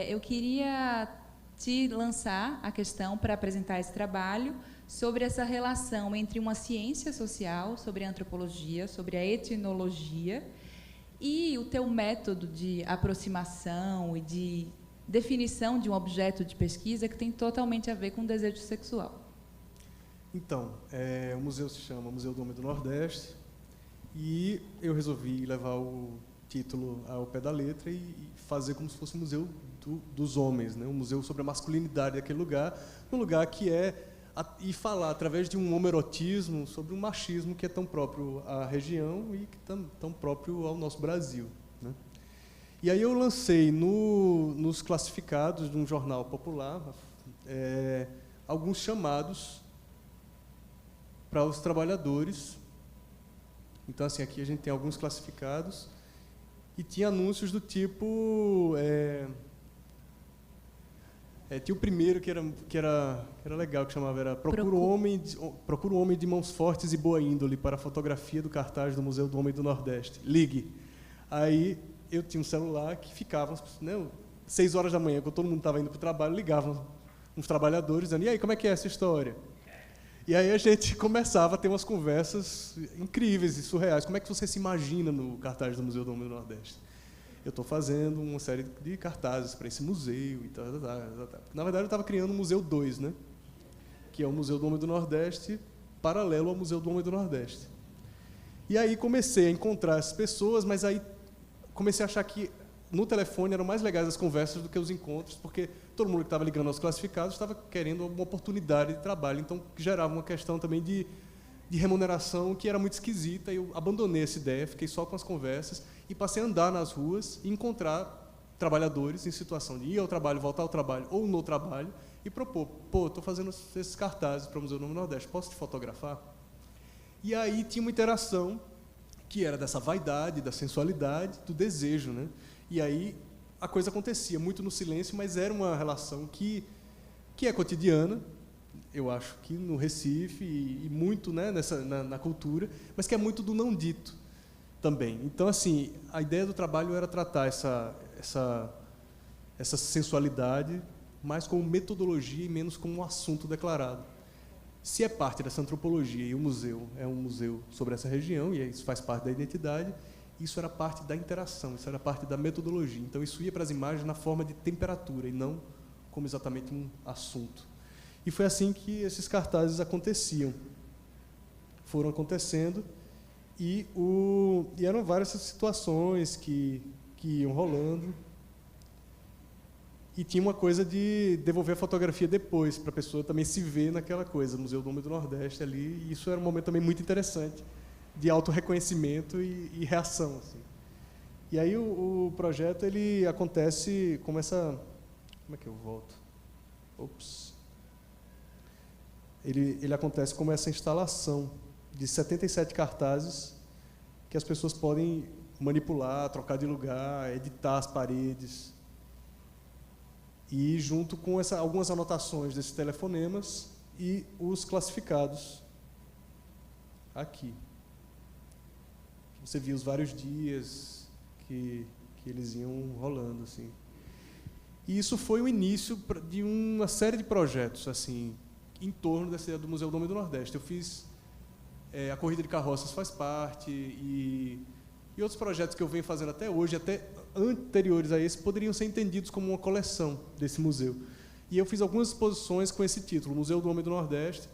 Eu queria te lançar a questão para apresentar esse trabalho sobre essa relação entre uma ciência social, sobre a antropologia, sobre a etnologia, e o teu método de aproximação e de definição de um objeto de pesquisa que tem totalmente a ver com o desejo sexual. Então, o museu se chama Museu do Homem do Nordeste, e eu resolvi levar o título ao pé da letra e fazer como se fosse um museu dos homens, né? Um museu sobre a masculinidade daquele lugar, um lugar que e falar através de um homoerotismo sobre um machismo que é tão próprio à região e que tão próprio ao nosso Brasil, né? E aí eu lancei nos classificados de um jornal popular alguns chamados para os trabalhadores. Então, assim, aqui a gente tem alguns classificados e tinha anúncios do tipo... tinha o primeiro que era legal, que chamava Procura um homem de mãos fortes e boa índole para a fotografia do cartaz do Museu do Homem do Nordeste. Ligue. Aí eu tinha um celular que ficava, né, 6 horas da manhã, quando todo mundo estava indo para o trabalho, ligavam uns trabalhadores dizendo: e aí, como é que é essa história? E aí a gente começava a ter umas conversas incríveis e surreais. Como é que você se imagina no cartaz do Museu do Homem do Nordeste? Eu estou fazendo uma série de cartazes para esse museu e tal. Na verdade, eu estava criando um Museu 2, né? Que é o Museu do Homem do Nordeste, paralelo ao Museu do Homem do Nordeste. E aí comecei a encontrar essas pessoas, mas aí comecei a achar que no telefone eram mais legais as conversas do que os encontros, porque todo mundo que estava ligando aos classificados estava querendo uma oportunidade de trabalho, então gerava uma questão também de remuneração que era muito esquisita, e eu abandonei essa ideia, fiquei só com as conversas e passei a andar nas ruas e encontrar trabalhadores em situação de ir ao trabalho, voltar ao trabalho ou no trabalho e propor: estou fazendo esses cartazes para o Museu do Nordeste, posso te fotografar? E aí tinha uma interação que era dessa vaidade, da sensualidade, do desejo, né? E aí a coisa acontecia muito no silêncio, mas era uma relação que é cotidiana, eu acho que no Recife e muito, né, na cultura, mas que é muito do não dito também. Então, assim, a ideia do trabalho era tratar essa sensualidade mais como metodologia e menos como um assunto declarado. se é parte dessa antropologia e o museu é um museu sobre essa região, e isso faz parte da identidade, isso era parte da interação, isso era parte da metodologia. Então, isso ia para as imagens na forma de temperatura e não como exatamente um assunto. E foi assim que esses cartazes aconteciam. Foram acontecendo e eram várias situações que iam rolando. E tinha uma coisa de devolver a fotografia depois, para a pessoa também se ver naquela coisa, Museu do Homem do Nordeste ali. E isso era um momento também muito interessante, de autorreconhecimento e reação. Assim. E aí o projeto ele acontece como essa... Como é que eu volto? Ops. Ele acontece como essa instalação de 77 cartazes que as pessoas podem manipular, trocar de lugar, editar as paredes. E junto com algumas anotações desses telefonemas e os classificados aqui. Você viu os vários dias que eles iam rolando, assim. E isso foi o início de uma série de projetos, assim, em torno dessa ideia do Museu do Homem do Nordeste. Eu fiz a Corrida de Carroças faz parte, e outros projetos que eu venho fazendo até hoje, até anteriores a esse, poderiam ser entendidos como uma coleção desse museu. E eu fiz algumas exposições com esse título, Museu do Homem do Nordeste.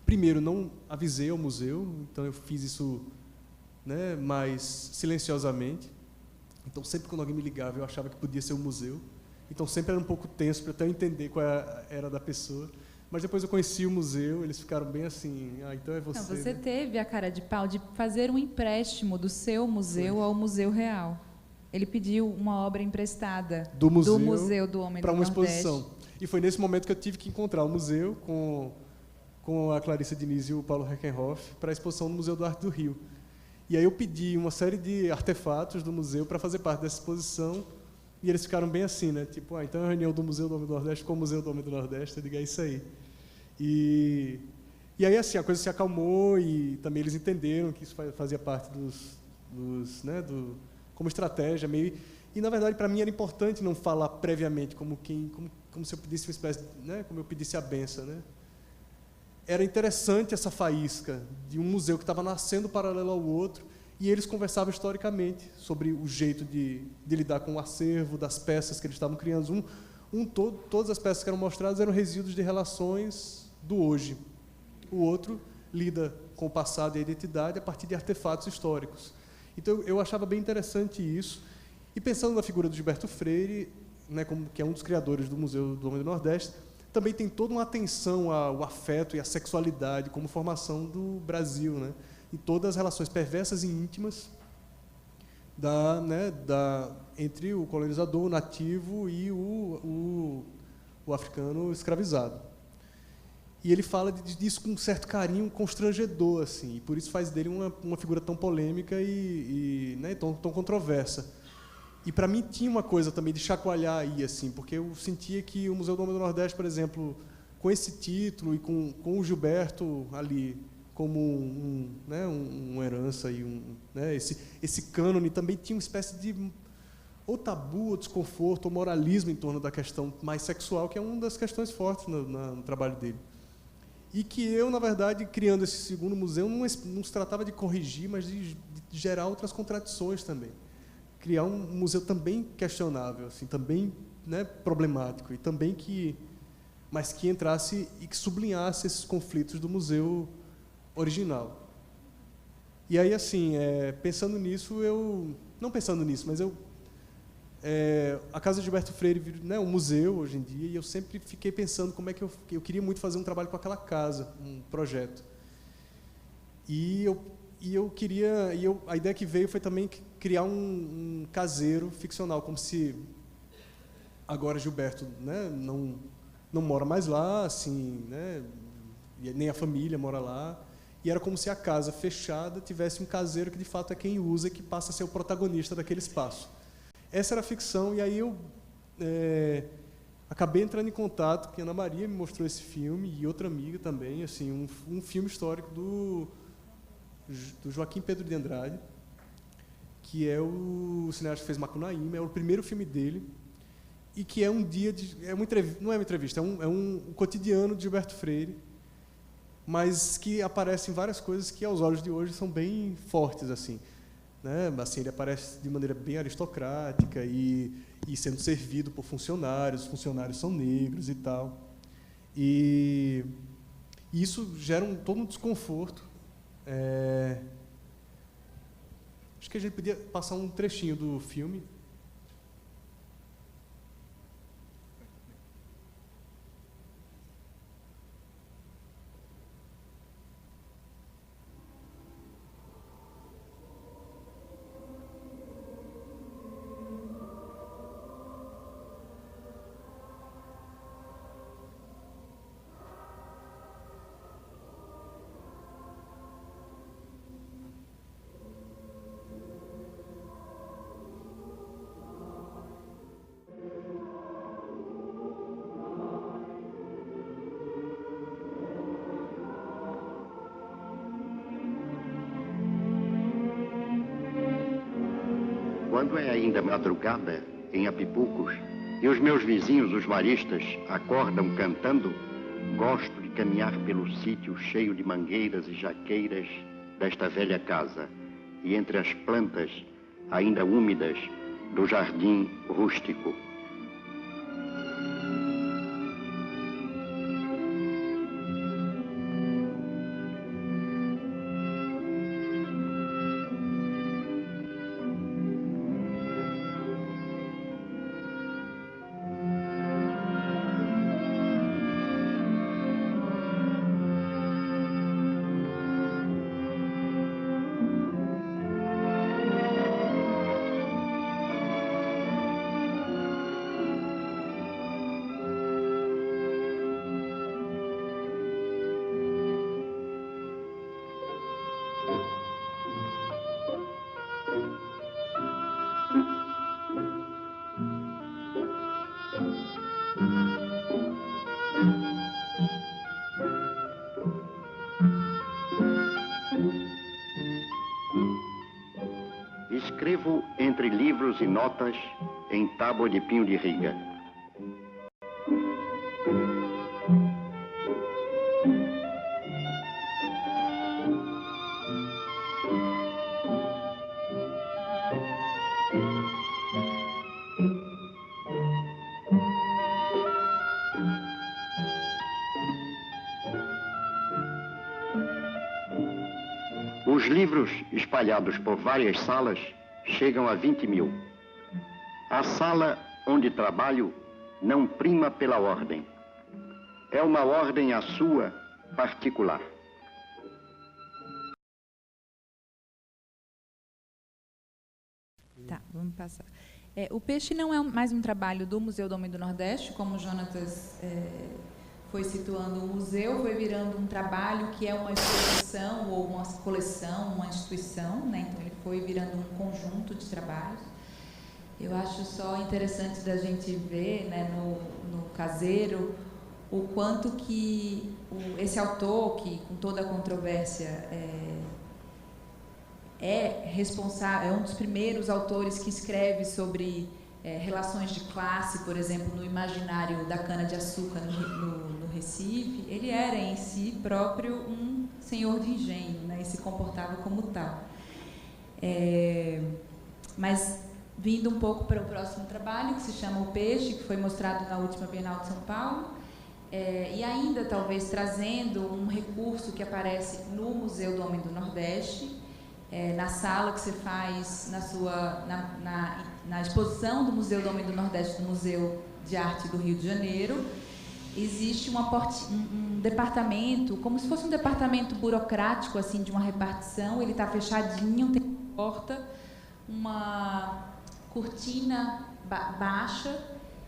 Primeiro, não avisei ao museu, então eu fiz isso, né, mais silenciosamente. Então, sempre quando alguém me ligava, eu achava que podia ser um museu. Então, sempre era um pouco tenso para até eu entender qual era da pessoa. Mas depois eu conheci o museu, eles ficaram bem assim, então é você. Não, você né? teve a cara de pau de fazer um empréstimo do seu museu ao Museu Real. Ele pediu uma obra emprestada do Museu do Homem do Nordeste. Para uma exposição. E foi nesse momento que eu tive que encontrar o museu com a Clarissa Diniz e o Paulo Reckenhoff para a exposição no Museu do Arte do Rio. E aí eu pedi uma série de artefatos do museu para fazer parte dessa exposição. E eles ficaram bem assim, né? Tipo, então é a reunião do Museu do Homem do Nordeste com o Museu do Homem do Nordeste. Eu digo, é isso aí. E aí, assim, a coisa se acalmou e também eles entenderam que isso fazia parte como estratégia meio. E, na verdade, para mim era importante não falar previamente como se eu pedisse uma espécie, né? Como eu pedisse a benção, né? Era interessante essa faísca de um museu que estava nascendo paralelo ao outro. E eles conversavam historicamente sobre o jeito de lidar com o acervo das peças que eles estavam criando. Todas as peças que eram mostradas eram resíduos de relações do hoje. O outro lida com o passado e a identidade a partir de artefatos históricos. Então, eu achava bem interessante isso. E pensando na figura do Gilberto Freire, né, que é um dos criadores do Museu do Homem do Nordeste, também tem toda uma atenção ao afeto e à sexualidade como formação do Brasil, né? E todas as relações perversas e íntimas entre o colonizador, o nativo e o africano escravizado. E ele fala disso com um certo carinho constrangedor, assim, e por isso faz dele uma figura tão polêmica e né, tão controversa. E, para mim, tinha uma coisa também de chacoalhar aí, assim, porque eu sentia que o Museu do Homem do Nordeste, por exemplo, com esse título e com o Gilberto ali, como uma herança e né, esse cânone também tinha uma espécie de ou tabu, ou desconforto, ou moralismo em torno da questão mais sexual, que é uma das questões fortes no trabalho dele. E que eu, na verdade, criando esse segundo museu, não se tratava de corrigir, mas de gerar outras contradições também. Criar um museu também questionável, assim, também, né, problemático, e também mas que entrasse e que sublinhasse esses conflitos do museu original. E aí, assim, pensando nisso, não pensando nisso, mas a Casa de Gilberto Freire, né, um museu hoje em dia, e eu sempre fiquei pensando como é que eu queria muito fazer um trabalho com aquela casa, um projeto. A ideia que veio foi também criar um caseiro ficcional, como se agora Gilberto, né, não mora mais lá, assim, né, nem a família mora lá. E era como se a casa fechada tivesse um caseiro que, de fato, é quem usa e que passa a ser o protagonista daquele espaço. Essa era a ficção, e aí eu acabei entrando em contato, que a Ana Maria me mostrou esse filme, e outra amiga também, assim, um filme histórico do Joaquim Pedro de Andrade, que é o cineasta que fez Macunaíma, é o primeiro filme dele, e que é um dia não é uma entrevista, é um cotidiano de Gilberto Freire, mas que aparecem várias coisas que aos olhos de hoje são bem fortes, assim, né? Assim, ele aparece de maneira bem aristocrática e sendo servido por funcionários, os funcionários são negros e tal. E isso gera todo um desconforto. Acho que a gente podia passar um trechinho do filme. Quando é ainda madrugada, em Apipucos, e os meus vizinhos, os maristas, acordam cantando, gosto de caminhar pelo sítio cheio de mangueiras e jaqueiras desta velha casa, e entre as plantas, ainda úmidas, do jardim rústico. Escrevo entre livros e notas em tábua de pinho de riga. Os livros espalhados por várias salas chegam a 20.000. A sala onde trabalho não prima pela ordem. É uma ordem a sua particular. Tá, vamos passar. O Peixe não é mais um trabalho do Museu do Homem do Nordeste, como o Jonatas foi situando. O museu foi virando um trabalho que é uma exposição ou uma coleção, uma instituição, né? Então ele foi virando um conjunto de trabalhos. Eu acho só interessante da gente ver, né, no Caseiro, o quanto que esse autor, que com toda a controvérsia é responsável, é um dos primeiros autores que escreve sobre relações de classe, por exemplo, no imaginário da cana-de-açúcar no Recife. Ele era em si próprio um senhor de engenho, né, e se comportava como tal. Mas, vindo um pouco para o próximo trabalho, que se chama O Peixe, que foi mostrado na última Bienal de São Paulo, e ainda talvez trazendo um recurso que aparece no Museu do Homem do Nordeste, na sala que você faz na exposição do Museu do Homem do Nordeste, do Museu de Arte do Rio de Janeiro, existe um departamento, como se fosse um departamento burocrático, assim, de uma repartição. Ele está fechadinho, tem uma porta, uma cortina baixa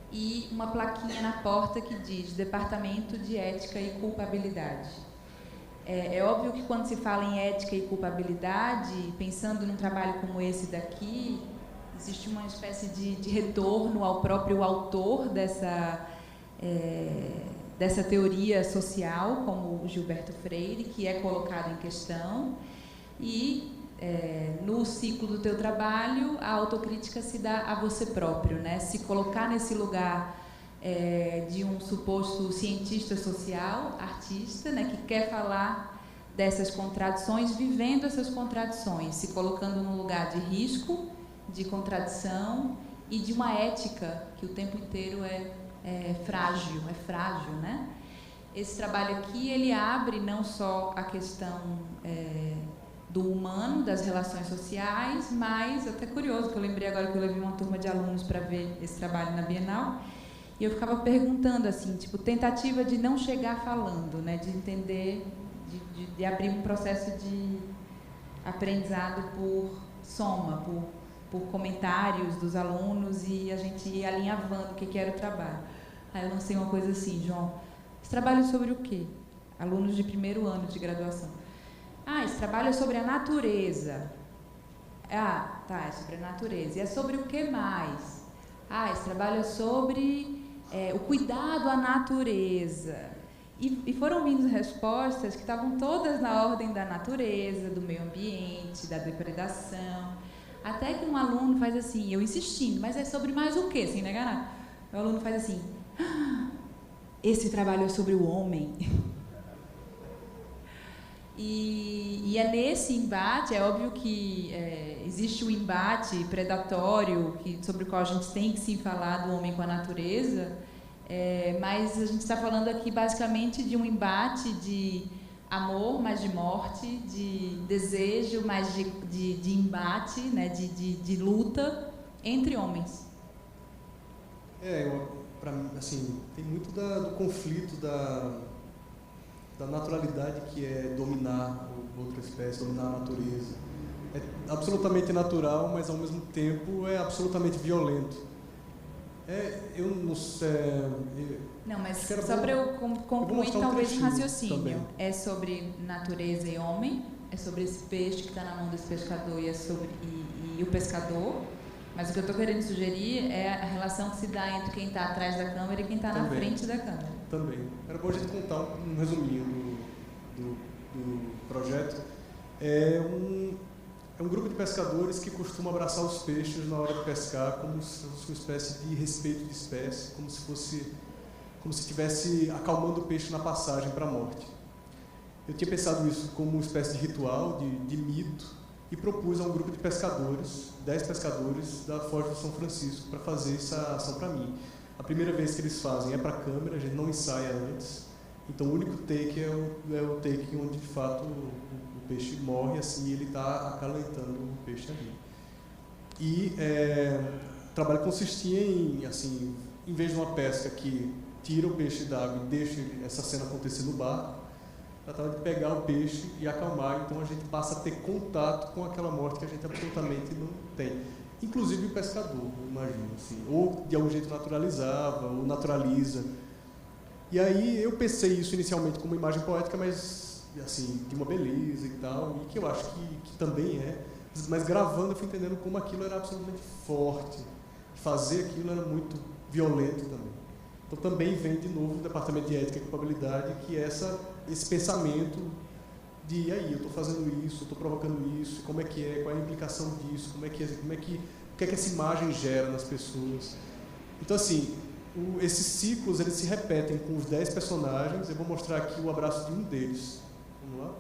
e uma plaquinha na porta que diz Departamento de Ética e Culpabilidade. É óbvio que quando se fala em ética e culpabilidade, pensando num trabalho como esse daqui, existe uma espécie de retorno ao próprio autor dessa teoria social, como o Gilberto Freire, que é colocado em questão. E, no ciclo do teu trabalho, a autocrítica se dá a você próprio, né? Se colocar nesse lugar de um suposto cientista social, artista, né, que quer falar dessas contradições, vivendo essas contradições, se colocando num lugar de risco, de contradição e de uma ética que o tempo inteiro é frágil, né? Esse trabalho aqui, ele abre não só a questão do humano, das relações sociais, mas até curioso, que eu lembrei agora que eu levei uma turma de alunos para ver esse trabalho na Bienal, e eu ficava perguntando assim, tipo, tentativa de não chegar falando, né, de entender, de abrir um processo de aprendizado por soma, por comentários dos alunos e a gente ir alinhavando o que era o trabalho. Aí eu lancei uma coisa assim, João, esse trabalho é sobre o quê? Alunos de primeiro ano de graduação. Esse trabalho é sobre a natureza. É sobre a natureza. E é sobre o que mais? Esse trabalho é sobre o cuidado à natureza. E foram vindo respostas que estavam todas na ordem da natureza, do meio ambiente, da depredação. Até que um aluno faz assim, eu insistindo, mas é sobre mais o quê? Sem negar nada. O aluno faz assim, esse trabalho é sobre o homem. E é nesse embate, é óbvio que existe o embate predatório sobre o qual a gente tem que sim falar do homem com a natureza, mas a gente está falando aqui basicamente de um embate de amor, mais de morte, de desejo, mais de embate, né, de luta entre homens. Para mim, assim, tem muito do conflito da naturalidade, que é dominar outra espécie, dominar a natureza. É absolutamente natural, mas ao mesmo tempo é absolutamente violento. Eu não sei... Não, mas só para eu concluir talvez um raciocínio. Também. É sobre natureza e homem, é sobre esse peixe que está na mão desse pescador e o pescador. Mas o que eu estou querendo sugerir é a relação que se dá entre quem está atrás da câmera e quem está na frente da câmera. Também. Era bom a gente contar um resuminho do projeto. É um grupo de pescadores que costuma abraçar os peixes na hora de pescar como se fosse uma espécie de respeito de espécie, como se estivesse acalmando o peixe na passagem para a morte. Eu tinha pensado isso como uma espécie de ritual, de mito, e propus a um grupo de pescadores, 10 pescadores da Foz do São Francisco, para fazer essa ação para mim. A primeira vez que eles fazem é para a câmera, a gente não ensaia antes, então o único take é o take onde de fato o peixe morre, assim, e ele está acalentando o peixe ali. E o trabalho consistia em, assim, em vez de uma pesca que tira o peixe d'água e deixa essa cena acontecer no barco, tratava de pegar o peixe e acalmar, então a gente passa a ter contato com aquela morte que a gente absolutamente não tem. Inclusive o pescador, eu imagino, assim, ou de algum jeito naturalizava, ou naturaliza. E aí eu pensei isso inicialmente como uma imagem poética, mas assim, de uma beleza e tal, e que eu acho que também mas gravando eu fui entendendo como aquilo era absolutamente forte. Fazer aquilo era muito violento também. Então também vem de novo do Departamento de Ética e Culpabilidade, que é esse pensamento de, eu estou fazendo isso, estou provocando isso, como é que qual é a implicação disso, o que é que essa imagem gera nas pessoas. Então, assim, esses ciclos, eles se repetem com os 10 personagens. Eu vou mostrar aqui o abraço de um deles. Vamos lá?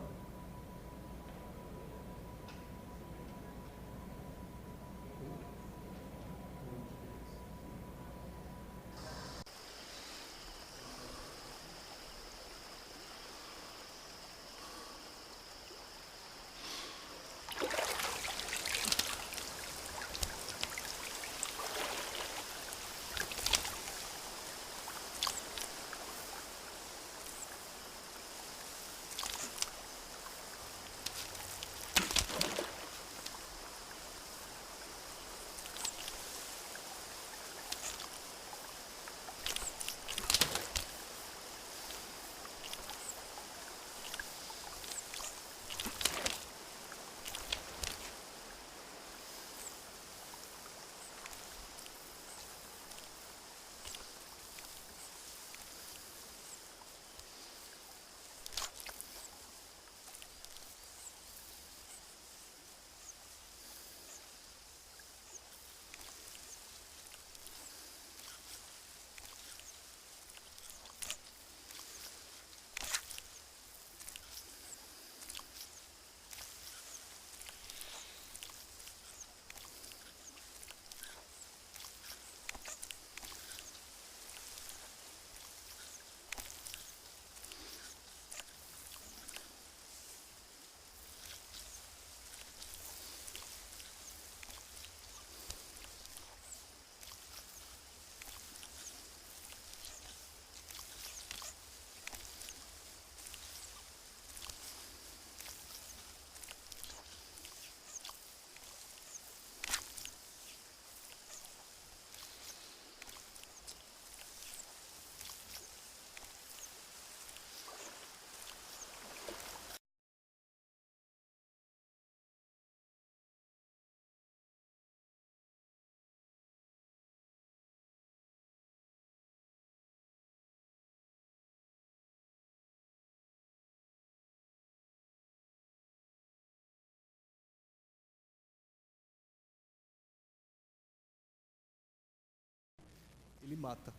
ele mata.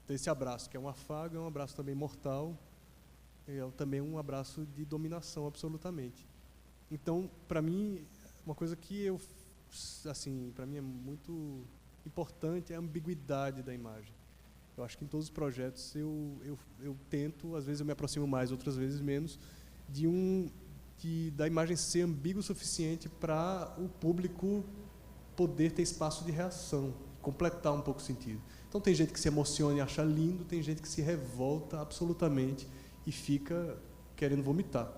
Então, esse abraço, que é um afago, é um abraço também mortal, é também um abraço de dominação, absolutamente. Então, para mim, uma coisa que para mim é muito importante é a ambiguidade da imagem. Eu acho que em todos os projetos eu tento, às vezes eu me aproximo mais, outras vezes menos, da imagem ser ambígua o suficiente para o público poder ter espaço de reação, completar um pouco o sentido. Então, tem gente que se emociona e acha lindo, tem gente que se revolta absolutamente e fica querendo vomitar.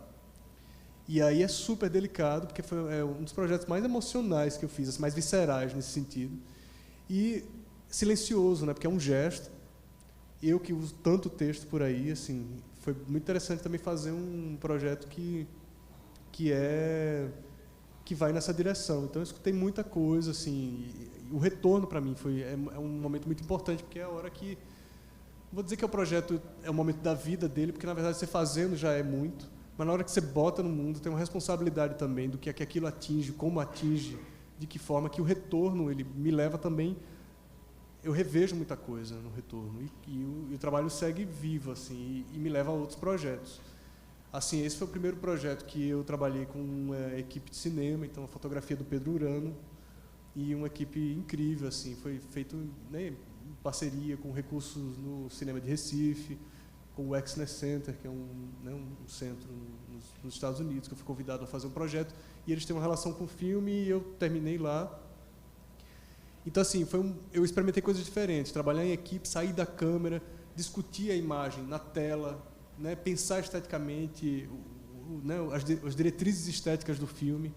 E aí é super delicado, porque foi um dos projetos mais emocionais que eu fiz, mais viscerais nesse sentido. E silencioso, né? Porque é um gesto. Eu que uso tanto texto por aí, assim, foi muito interessante também fazer um projeto que vai nessa direção. Então, eu escutei muita coisa, assim, e o retorno para mim é um momento muito importante, porque é a hora que... Não vou dizer que o projeto é o momento da vida dele, porque, na verdade, você fazendo já é muito, mas na hora que você bota no mundo, tem uma responsabilidade também do que aquilo atinge, como atinge, de que forma que o retorno ele me leva também... Eu revejo muita coisa no retorno, e o trabalho segue vivo, assim, e me leva a outros projetos. Assim, esse foi o primeiro projeto que eu trabalhei com uma equipe de cinema, então a fotografia do Pedro Urano, e uma equipe incrível, assim, foi feito, né, em parceria com recursos no cinema de Recife, com o Exner Center, que é um centro nos Estados Unidos, que eu fui convidado a fazer um projeto, e eles têm uma relação com o filme, e eu terminei lá. Então, assim, eu experimentei coisas diferentes, trabalhar em equipe, sair da câmera, discutir a imagem na tela, né, pensar esteticamente, né, as diretrizes estéticas do filme.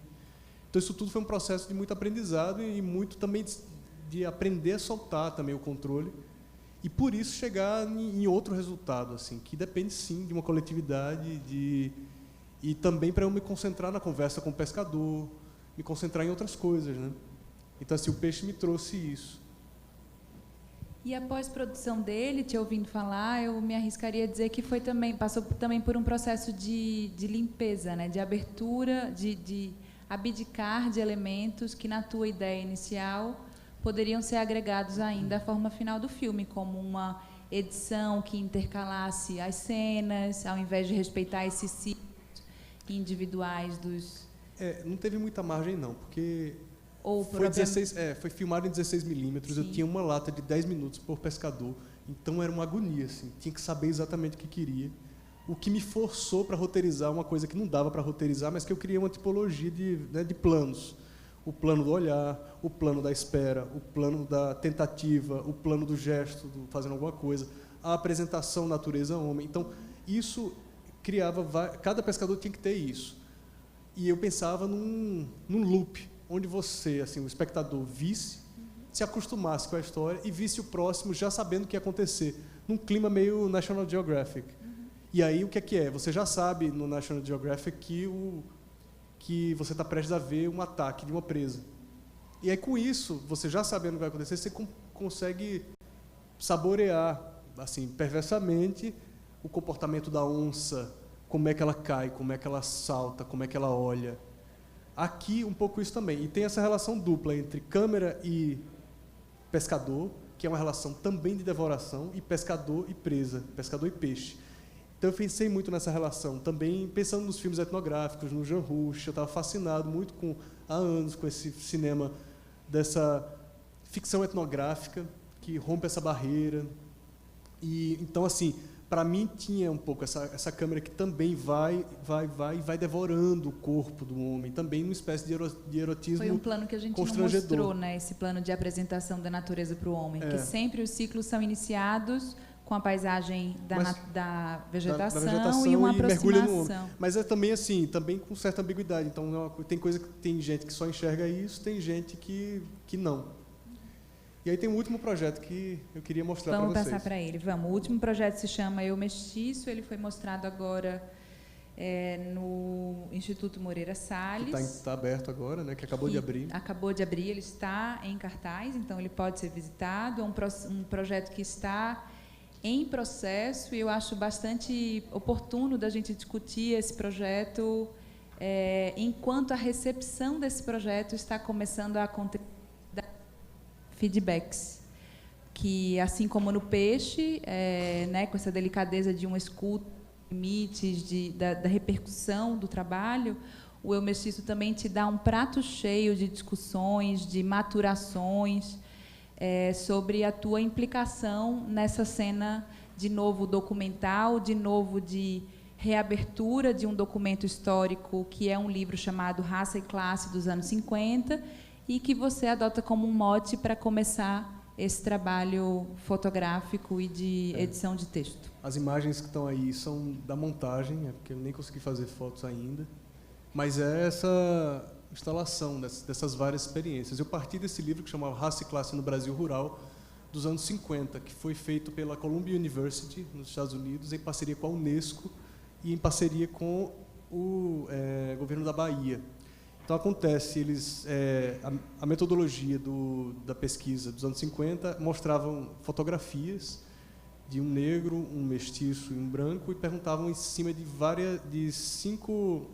Então, isso tudo foi um processo de muito aprendizado e muito também de aprender a soltar também o controle, e por isso chegar em outro resultado, assim, que depende sim de uma coletividade, e também para eu me concentrar na conversa com o pescador, me concentrar em outras coisas, né? Então, assim, o peixe me trouxe isso. E a pós-produção dele, te ouvindo falar, eu me arriscaria a dizer que passou também por um processo de limpeza, né? De abertura, de abdicar de elementos que, na tua ideia inicial, poderiam ser agregados ainda à forma final do filme, como uma edição que intercalasse as cenas, ao invés de respeitar esses ciclos individuais dos... Não teve muita margem, não, porque... foi filmado em 16 milímetros, eu tinha uma lata de 10 minutos por pescador, então era uma agonia, assim, tinha que saber exatamente o que queria, o que me forçou para roteirizar uma coisa que não dava para roteirizar, mas que eu criei uma tipologia de planos. O plano do olhar, o plano da espera, o plano da tentativa, o plano do gesto, fazendo alguma coisa, a apresentação natureza-homem. Então, isso criava... Cada pescador tinha que ter isso. E eu pensava num loop, onde você, assim, o espectador, visse, se acostumasse com a história e visse o próximo já sabendo o que ia acontecer, num clima meio National Geographic. E aí, o que é? Você já sabe, no National Geographic, que você está prestes a ver um ataque de uma presa. E aí, com isso, você já sabendo o que vai acontecer, você consegue saborear, assim, perversamente, o comportamento da onça, como é que ela cai, como é que ela salta, como é que ela olha. Aqui, um pouco isso também. E tem essa relação dupla entre câmera e pescador, que é uma relação também de devoração, e pescador e presa, pescador e peixe. Então, eu pensei muito nessa relação. Também pensando nos filmes etnográficos, no Jean Rouch, eu estava fascinado muito há anos com esse cinema dessa ficção etnográfica que rompe essa barreira. E então, assim, para mim tinha um pouco essa câmera que também vai devorando o corpo do homem, também numa espécie de erotismo. Foi um plano que a gente não mostrou, né? Esse plano de apresentação da natureza para o homem, que sempre os ciclos são iniciados com a paisagem da vegetação e uma aproximação. Mas é também assim, também com certa ambiguidade. Então, tem gente que só enxerga isso, tem gente que não. E aí tem um último projeto que eu queria mostrar para vocês. Vamos passar para ele, vamos. O último projeto se chama Eu Mestiço, ele foi mostrado agora no Instituto Moreira Salles. Que está aberto agora, né? Que acabou de abrir. Acabou de abrir, ele está em cartaz, então ele pode ser visitado. É um projeto que está em processo, e eu acho bastante oportuno da gente discutir esse projeto enquanto a recepção desse projeto está começando a acontecer, feedbacks. que, assim como no peixe, né, com essa delicadeza de uma escuta, limites, da repercussão do trabalho, o Eu Mestiço também te dá um prato cheio de discussões, de maturações, sobre a tua implicação nessa cena, de novo, documental, de novo, de reabertura de um documento histórico, que é um livro chamado Raça e Classe, dos anos 50, e que você adota como um mote para começar esse trabalho fotográfico e de edição de texto. As imagens que estão aí são da montagem, porque eu nem consegui fazer fotos ainda, mas é essa instalação dessas várias experiências. Eu parti desse livro que chamava Raça e Classe no Brasil Rural, dos anos 50, que foi feito pela Columbia University, nos Estados Unidos, em parceria com a Unesco e em parceria com o governo da Bahia. Então, acontece, a metodologia da pesquisa dos anos 50 mostravam fotografias de um negro, um mestiço e um branco, e perguntavam em cima de 5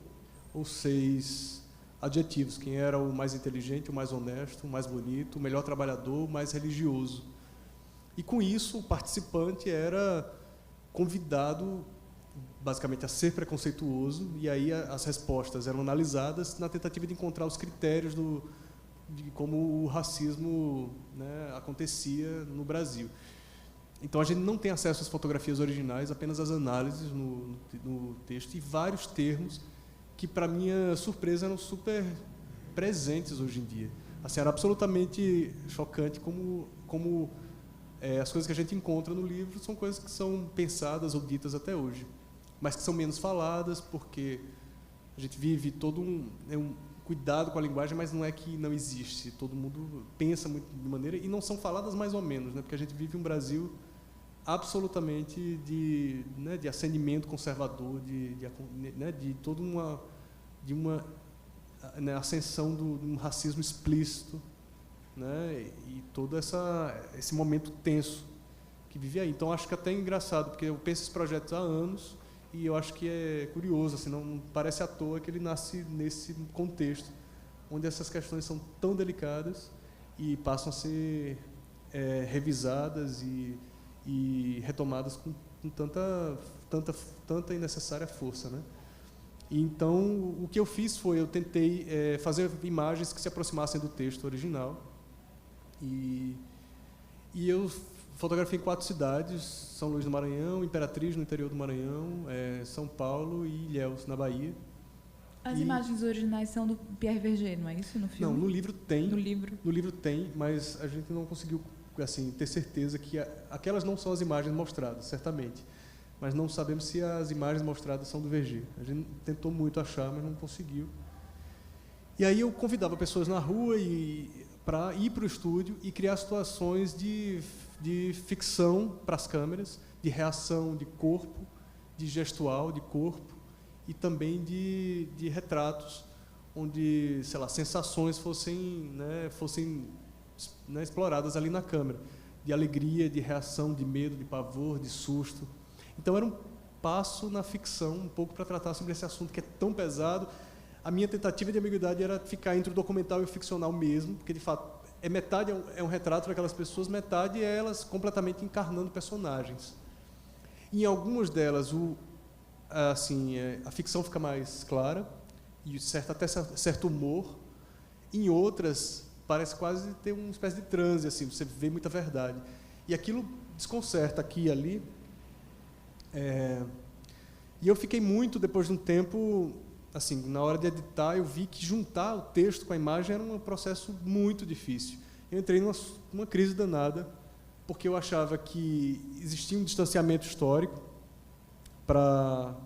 ou 6 adjetivos: quem era o mais inteligente, o mais honesto, o mais bonito, o melhor trabalhador, o mais religioso. E, com isso, o participante era convidado, basicamente, a ser preconceituoso, e aí as respostas eram analisadas na tentativa de encontrar os critérios de como o racismo, né, acontecia no Brasil. Então, a gente não tem acesso às fotografias originais, apenas às análises no texto, e vários termos que, para minha surpresa, eram super presentes hoje em dia. Assim, era absolutamente chocante como as coisas que a gente encontra no livro são coisas que são pensadas ou ditas até hoje, mas que são menos faladas, porque a gente vive todo um cuidado com a linguagem, mas não é que não existe. Todo mundo pensa muito de maneira, e não são faladas mais ou menos, né? Porque a gente vive um Brasil absolutamente de ascendimento conservador, de toda uma ascensão de um racismo explícito, né? E todo esse momento tenso que vive aí. Então, acho que até é engraçado, porque eu penso esses projetos há anos, e eu acho que é curioso, assim, não parece à toa que ele nasce nesse contexto, onde essas questões são tão delicadas e passam a ser revisadas e retomadas com tanta e necessária força, né? E, então, o que eu fiz foi, eu tentei fazer imagens que se aproximassem do texto original, e eu fotografei em 4 cidades: São Luís do Maranhão, Imperatriz, no interior do Maranhão, São Paulo e Ilhéus, na Bahia. As imagens originais são do Pierre Verger, não é isso, no filme? Não, no livro tem. No livro tem, mas a gente não conseguiu, assim, ter certeza que aquelas não são as imagens mostradas, certamente. Mas não sabemos se as imagens mostradas são do Verger. A gente tentou muito achar, mas não conseguiu. E aí eu convidava pessoas na rua para ir para o estúdio e criar situações de ficção para as câmeras, de reação de corpo, de gestual de corpo, e também de retratos, onde, sei lá, sensações fossem exploradas ali na câmera, de alegria, de reação, de medo, de pavor, de susto. Então, era um passo na ficção, um pouco para tratar sobre esse assunto que é tão pesado. A minha tentativa de ambiguidade era ficar entre o documental e o ficcional mesmo, porque, de fato, metade é um retrato daquelas pessoas, metade é elas completamente encarnando personagens. Em algumas delas, a ficção fica mais clara, e até certo humor. Em outras, parece quase ter uma espécie de transe, assim, você vê muita verdade. E aquilo desconcerta aqui e ali. E eu fiquei muito, depois de um tempo, assim, na hora de editar, eu vi que juntar o texto com a imagem era um processo muito difícil. Eu entrei numa crise danada, porque eu achava que existia um distanciamento histórico para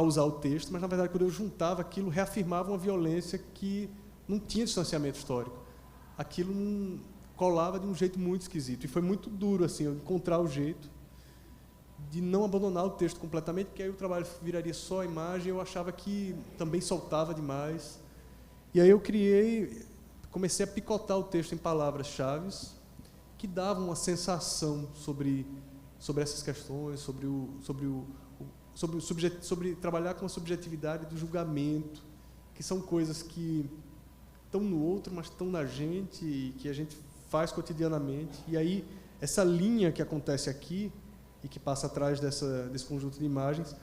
usar o texto, mas, na verdade, quando eu juntava aquilo, reafirmava uma violência que não tinha distanciamento histórico. Aquilo não colava de um jeito muito esquisito. E foi muito duro, assim, eu encontrar o jeito de não abandonar o texto completamente, porque aí o trabalho viraria só a imagem. Eu achava que também soltava demais. E aí eu comecei a picotar o texto em palavras-chave que davam uma sensação sobre essas questões, sobre trabalhar com a subjetividade do julgamento, que são coisas que estão no outro, mas estão na gente, e que a gente faz cotidianamente. E aí, essa linha que acontece aqui e que passa atrás desse conjunto de imagens,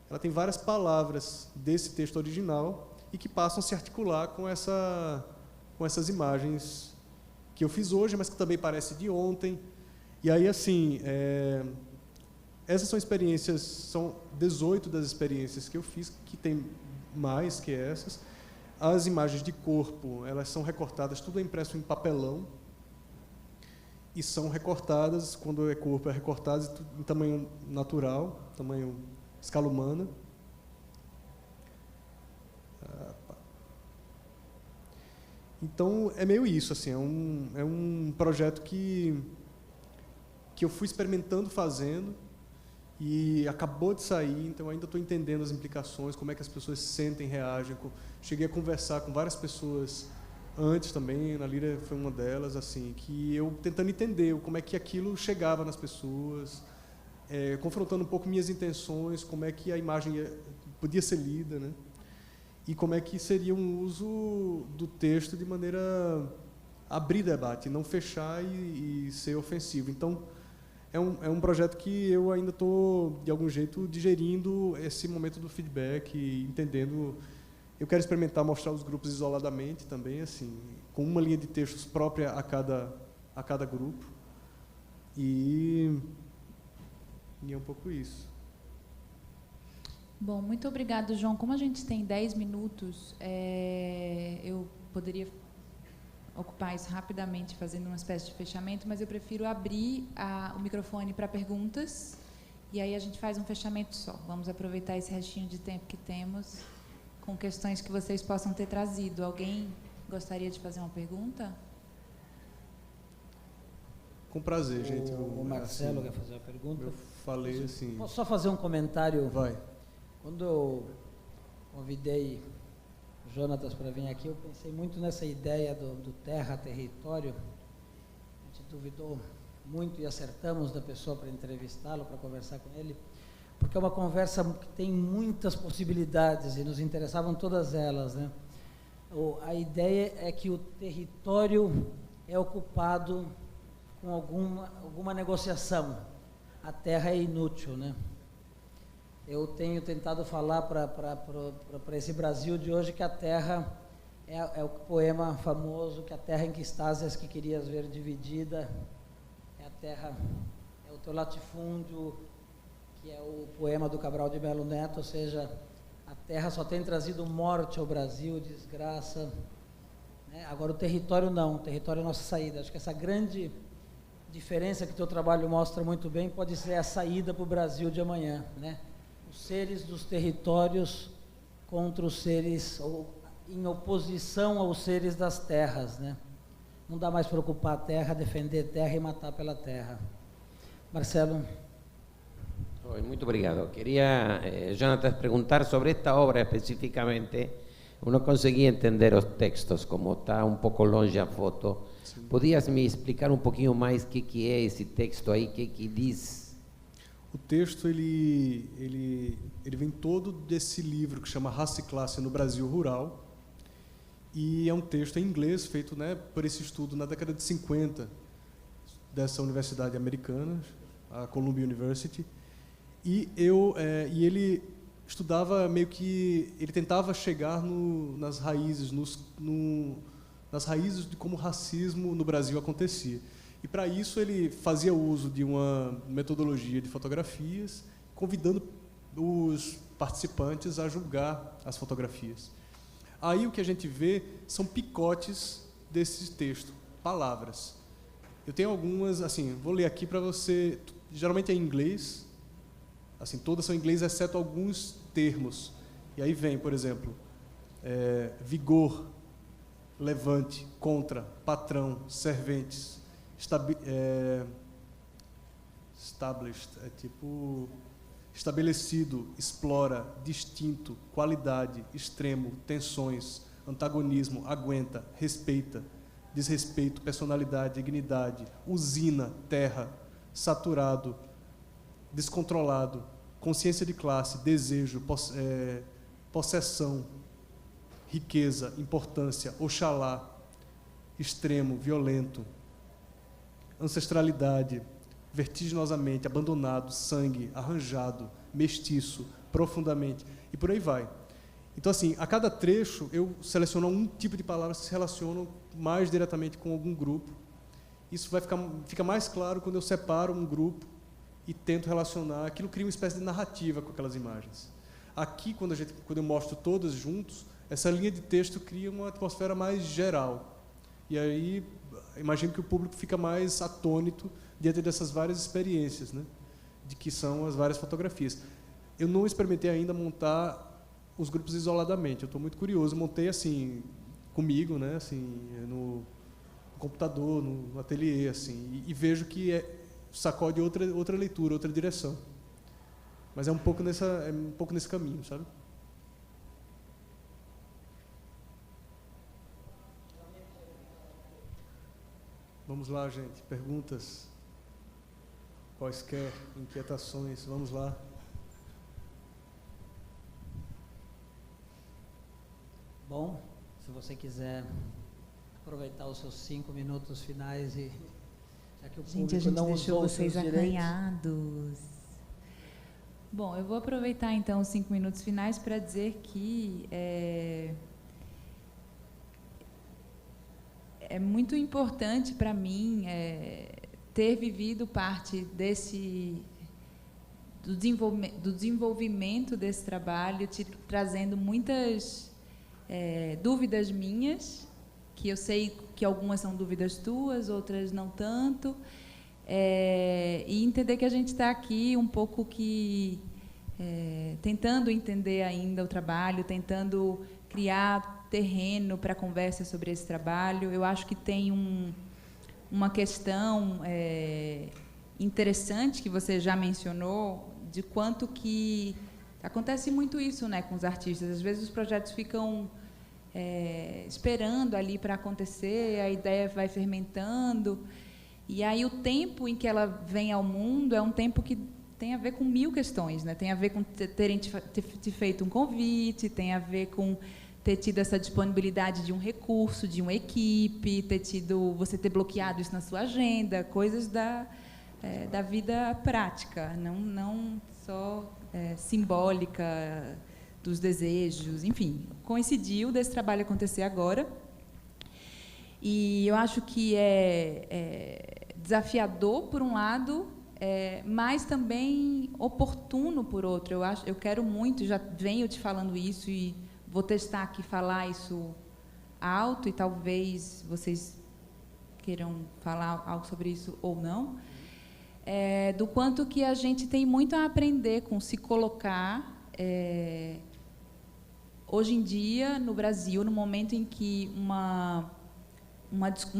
ela tem várias palavras desse texto original e que passam a se articular com essas imagens que eu fiz hoje, mas que também parece de ontem. E aí, assim, essas são experiências, são 18 das experiências que eu fiz, que tem mais que essas. As imagens de corpo, elas são recortadas, tudo é impresso em papelão, e são recortadas, quando é corpo, é recortado em tamanho natural, tamanho escala humana. Então, é meio isso, assim, é um projeto que eu fui experimentando, fazendo, e acabou de sair, então ainda estou entendendo as implicações, como é que as pessoas se sentem, reagem. Cheguei a conversar com várias pessoas antes também, Ana Líria foi uma delas, assim, que eu tentando entender como é que aquilo chegava nas pessoas, confrontando um pouco minhas intenções, como é que a imagem podia ser lida, né? E como é que seria um uso do texto de maneira a abrir debate, não fechar e ser ofensivo. Então, é um projeto que eu ainda estou, de algum jeito, digerindo esse momento do feedback e entendendo. Eu quero experimentar mostrar os grupos isoladamente também, assim, com uma linha de textos própria a cada grupo. E é um pouco isso. Bom, muito obrigado, João. Como a gente tem 10 minutos, eu poderia ocupar isso rapidamente, fazendo uma espécie de fechamento, mas eu prefiro abrir o microfone para perguntas, e aí a gente faz um fechamento só. Vamos aproveitar esse restinho de tempo que temos com questões que vocês possam ter trazido. Alguém gostaria de fazer uma pergunta? Com prazer, gente. O Marcelo quer fazer uma pergunta? Eu falei assim... Posso só fazer um comentário? Vai. Quando eu convidei o Jonatas para vir aqui, eu pensei muito nessa ideia do terra-território. A gente duvidou muito e acertamos da pessoa para entrevistá-lo, para conversar com ele, porque é uma conversa que tem muitas possibilidades e nos interessavam todas elas, né? A ideia é que o território é ocupado com alguma negociação. A terra é inútil, né? Eu tenho tentado falar para esse Brasil de hoje que a terra é o poema famoso, que a terra em que estás és que querias ver dividida, a terra é o teu latifúndio, que é o poema do Cabral de Melo Neto, ou seja, a terra só tem trazido morte ao Brasil, desgraça, né? Agora o território não, o território é a nossa saída. Acho que essa grande diferença que o teu trabalho mostra muito bem pode ser a saída para o Brasil de amanhã, né? Os seres dos territórios contra os seres, ou em oposição aos seres das terras, né? Não dá mais para ocupar a terra, defender terra e matar pela terra. Marcelo. Oi, muito obrigado. Queria, Jonatas, perguntar sobre esta obra especificamente. Eu não consegui entender os textos, como está um pouco longe a foto. Sim. Podias me explicar um pouquinho mais o que é esse texto aí, o que diz? O texto ele vem todo desse livro que chama Raça e Classe no Brasil Rural, e é um texto em inglês feito, né, por esse estudo na década de 50 dessa universidade americana, a Columbia University, e ele estudava meio que, ele tentava chegar nas raízes, nas raízes de como o racismo no Brasil acontecia. E, para isso, ele fazia uso de uma metodologia de fotografias, convidando os participantes a julgar as fotografias. Aí, o que a gente vê são picotes desse texto, palavras. Eu tenho algumas, assim, vou ler aqui para você, geralmente é em inglês, assim, todas são em inglês, exceto alguns termos. E aí vem, por exemplo, vigor, levante, contra, patrão, serventes, established, é tipo estabelecido, explora, distinto, qualidade, extremo, tensões, antagonismo, aguenta, respeita, desrespeito, personalidade, dignidade, usina, terra, saturado, descontrolado, consciência de classe, desejo, possessão, riqueza, importância, oxalá, extremo, violento, ancestralidade, vertiginosamente, abandonado, sangue, arranjado, mestiço, profundamente, e por aí vai. Então, assim, a cada trecho eu seleciono um tipo de palavras que se relacionam mais diretamente com algum grupo. Isso fica mais claro quando eu separo um grupo e tento relacionar. Aquilo cria uma espécie de narrativa com aquelas imagens. Aqui, quando eu mostro todas juntos, essa linha de texto cria uma atmosfera mais geral. E aí, imagino que o público fica mais atônito diante dessas várias experiências, né, de que são as várias fotografias. Eu não experimentei ainda montar os grupos isoladamente. Eu estou muito curioso. Montei assim comigo, né, assim, no computador, no ateliê, assim, e vejo que sacode outra leitura, outra direção. Mas é um pouco nesse caminho, sabe? Vamos lá, gente. Perguntas? Quaisquer inquietações? Vamos lá. Bom, se você quiser aproveitar os seus 5 minutos finais e já que o Gente, a público gente não deixou usou os vocês seus direitos. acanhados. Bom, eu vou aproveitar então os 5 minutos finais para dizer que é muito importante para mim ter vivido parte do desenvolvimento desse trabalho, trazendo muitas dúvidas minhas, que eu sei que algumas são dúvidas tuas, outras não tanto, e entender que a gente está aqui um pouco tentando entender ainda o trabalho, tentando criar terreno para conversa sobre esse trabalho. Eu acho que tem uma questão interessante que você já mencionou, de quanto que acontece muito isso, né, com os artistas. Às vezes os projetos ficam esperando ali para acontecer, a ideia vai fermentando, e aí o tempo em que ela vem ao mundo é um tempo que tem a ver com 1000 questões, né? Tem a ver com terem te feito um convite, tem a ver com ter tido essa disponibilidade de um recurso, de uma equipe, você ter bloqueado isso na sua agenda, coisas da vida prática, não só simbólica dos desejos, enfim, coincidiu desse trabalho acontecer agora. E eu acho que é desafiador, por um lado, mas também oportuno, por outro. Eu quero muito, já venho te falando isso e vou testar aqui falar isso alto, e talvez vocês queiram falar algo sobre isso ou não, do quanto que a gente tem muito a aprender com se colocar hoje em dia no Brasil, no momento em que uma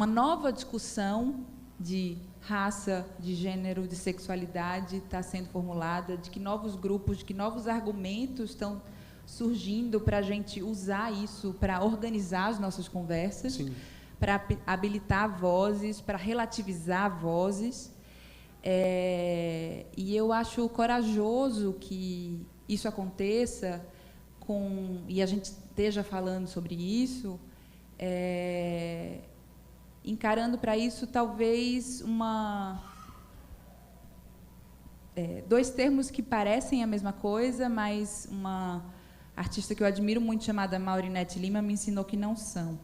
nova discussão de raça, de gênero, de sexualidade está sendo formulada, de que novos grupos, de que novos argumentos estão surgindo para a gente usar isso para organizar as nossas conversas, para habilitar vozes, para relativizar vozes. E eu acho corajoso que isso aconteça e a gente esteja falando sobre isso, encarando para isso talvez dois termos que parecem a mesma coisa, mas uma artista que eu admiro muito, chamada Maurinete Lima, me ensinou que não são.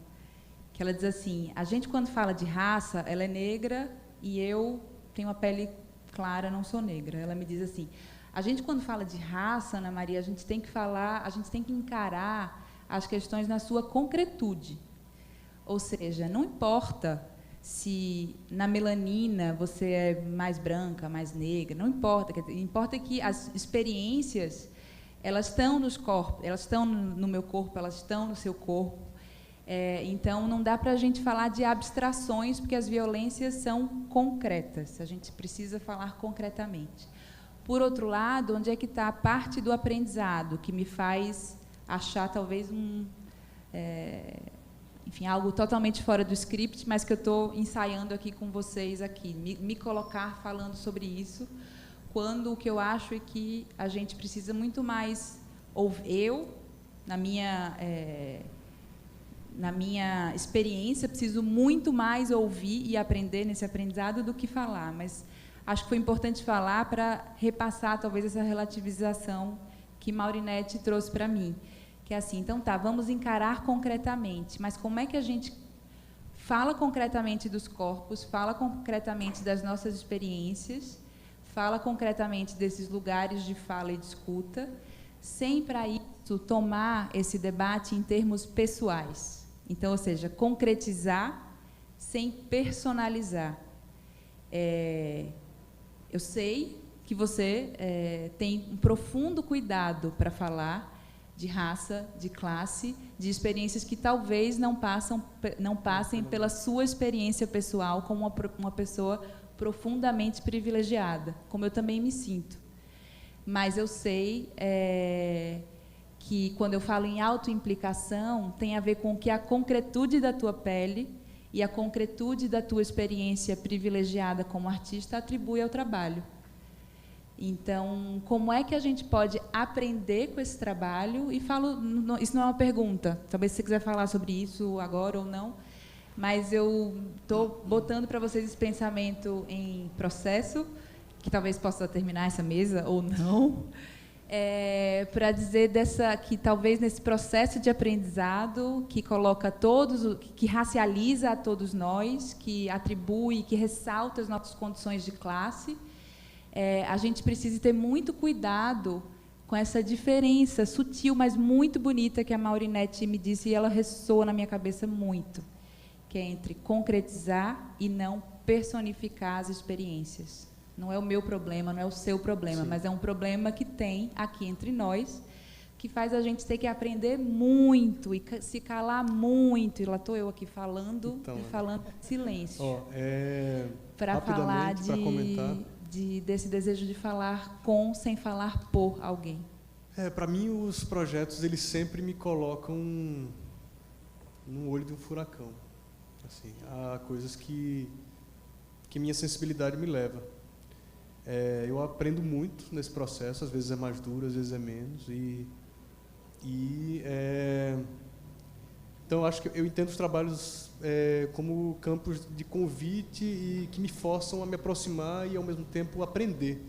Que ela diz assim: a gente, quando fala de raça, ela é negra e eu tenho uma pele clara, não sou negra. Ela me diz assim: a gente, quando fala de raça, Ana Maria, a gente tem que encarar as questões na sua concretude. Ou seja, não importa se na melanina você é mais branca, mais negra, não importa. Importa que as experiências, elas estão nos corpos, elas estão no meu corpo, elas estão no seu corpo. Então, não dá para a gente falar de abstrações, porque as violências são concretas. A gente precisa falar concretamente. Por outro lado, onde é que está a parte do aprendizado que me faz achar talvez enfim, algo totalmente fora do script, mas que eu estou ensaiando aqui com vocês aqui, me colocar falando sobre isso, quando o que eu acho é que a gente precisa muito mais, ou eu, na minha na minha experiência, preciso muito mais ouvir e aprender nesse aprendizado do que falar, mas acho que foi importante falar para repassar, talvez, essa relativização que Maurinete trouxe para mim, que é assim, então tá, vamos encarar concretamente, mas como é que a gente fala concretamente dos corpos, fala concretamente das nossas experiências, fala concretamente desses lugares de fala e de escuta, sem, para isso, tomar esse debate em termos pessoais. Então, ou seja, concretizar sem personalizar. Eu sei que você tem um profundo cuidado para falar de raça, de classe, de experiências que talvez não passem pela sua experiência pessoal como uma pessoa profundamente privilegiada, como eu também me sinto. Mas eu sei que, quando eu falo em autoimplicação, tem a ver com que a concretude da tua pele e a concretude da tua experiência privilegiada como artista atribui ao trabalho. Então, como é que a gente pode aprender com esse trabalho? E isso não é uma pergunta, talvez se você quiser falar sobre isso agora ou não, mas eu estou botando para vocês esse pensamento em processo, que talvez possa terminar essa mesa ou não, para dizer que talvez nesse processo de aprendizado que coloca que racializa a todos nós, que atribui, que ressalta as nossas condições de classe, a gente precisa ter muito cuidado com essa diferença sutil, mas muito bonita, que a Maurinete me disse, e ela ressoa na minha cabeça muito, que é entre concretizar e não personificar as experiências. Não é o meu problema, não é o seu problema, sim, mas é um problema que tem aqui entre nós, que faz a gente ter que aprender muito e se calar muito. E lá estou eu aqui falando, então, e falando em silêncio. Para falar desse desejo de falar com, sem falar por alguém. Para mim, os projetos, eles sempre me colocam no olho de um furacão. Assim, há coisas que minha sensibilidade me leva. Eu aprendo muito nesse processo, às vezes é mais duro, às vezes é menos. Então, acho que eu entendo os trabalhos como campos de convite e que me forçam a me aproximar e, ao mesmo tempo, aprender.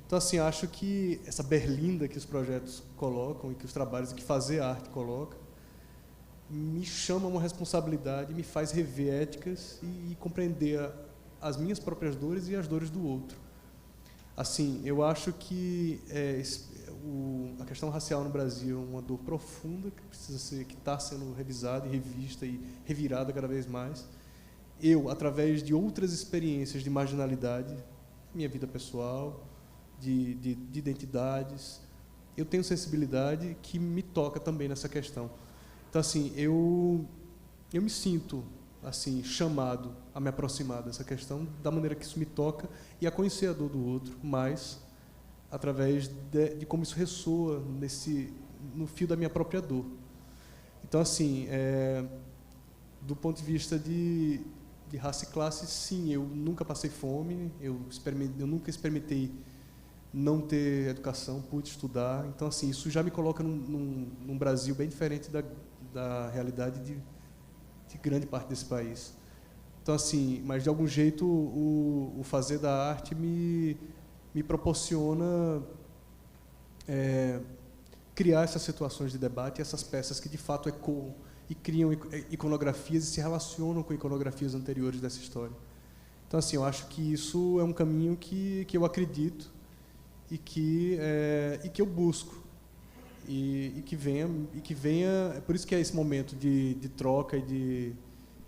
Então, assim, acho que essa berlinda que os projetos colocam e que os trabalhos que fazer arte coloca me chama uma responsabilidade, me faz rever éticas e compreender as minhas próprias dores e as dores do outro. Assim, eu acho que a questão racial no Brasil é uma dor profunda que está sendo revisada e revista e revirada cada vez mais. Eu, através de outras experiências de marginalidade, minha vida pessoal, de identidades, eu tenho sensibilidade que me toca também nessa questão. Então, assim, eu me sinto assim chamado a me aproximar dessa questão da maneira que isso me toca e a conhecer a dor do outro, mas através de como isso ressoa no fio da minha própria dor. Então, assim, do ponto de vista de raça e classe, sim, eu nunca passei fome, eu nunca experimentei não ter educação, pude estudar. Então, assim, isso já me coloca num Brasil bem diferente da realidade de grande parte desse país. Então, assim, mas de algum jeito o fazer da arte me proporciona criar essas situações de debate, essas peças que de fato ecoam e criam iconografias e se relacionam com iconografias anteriores dessa história. Então, assim, eu acho que isso é um caminho que eu acredito e que eu busco. E que venha, é por isso que esse momento de troca e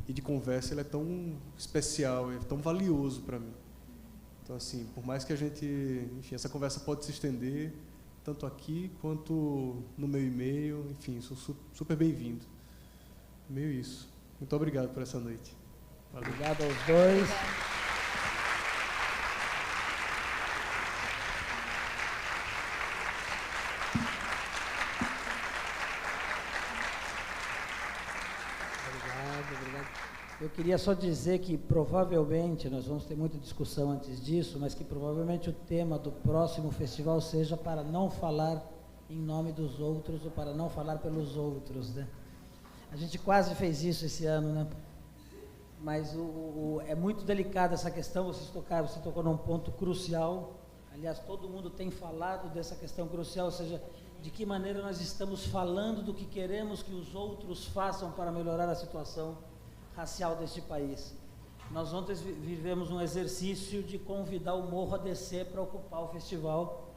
de conversa, ele é tão especial, é tão valioso para mim. Então, assim, por mais que a gente, enfim, essa conversa pode se estender tanto aqui quanto no meu e-mail, enfim, sou super bem-vindo. Meio isso. Muito obrigado por essa noite. Valeu. Obrigado aos dois. Eu queria só dizer que, provavelmente, nós vamos ter muita discussão antes disso, mas que provavelmente o tema do próximo festival seja para não falar em nome dos outros ou para não falar pelos outros, né? A gente quase fez isso esse ano, né? Mas é muito delicada essa questão, você tocou num ponto crucial. Aliás, todo mundo tem falado dessa questão crucial, ou seja, de que maneira nós estamos falando do que queremos que os outros façam para melhorar a situação racial deste país. Nós ontem vivemos um exercício de convidar o Morro a descer para ocupar o festival,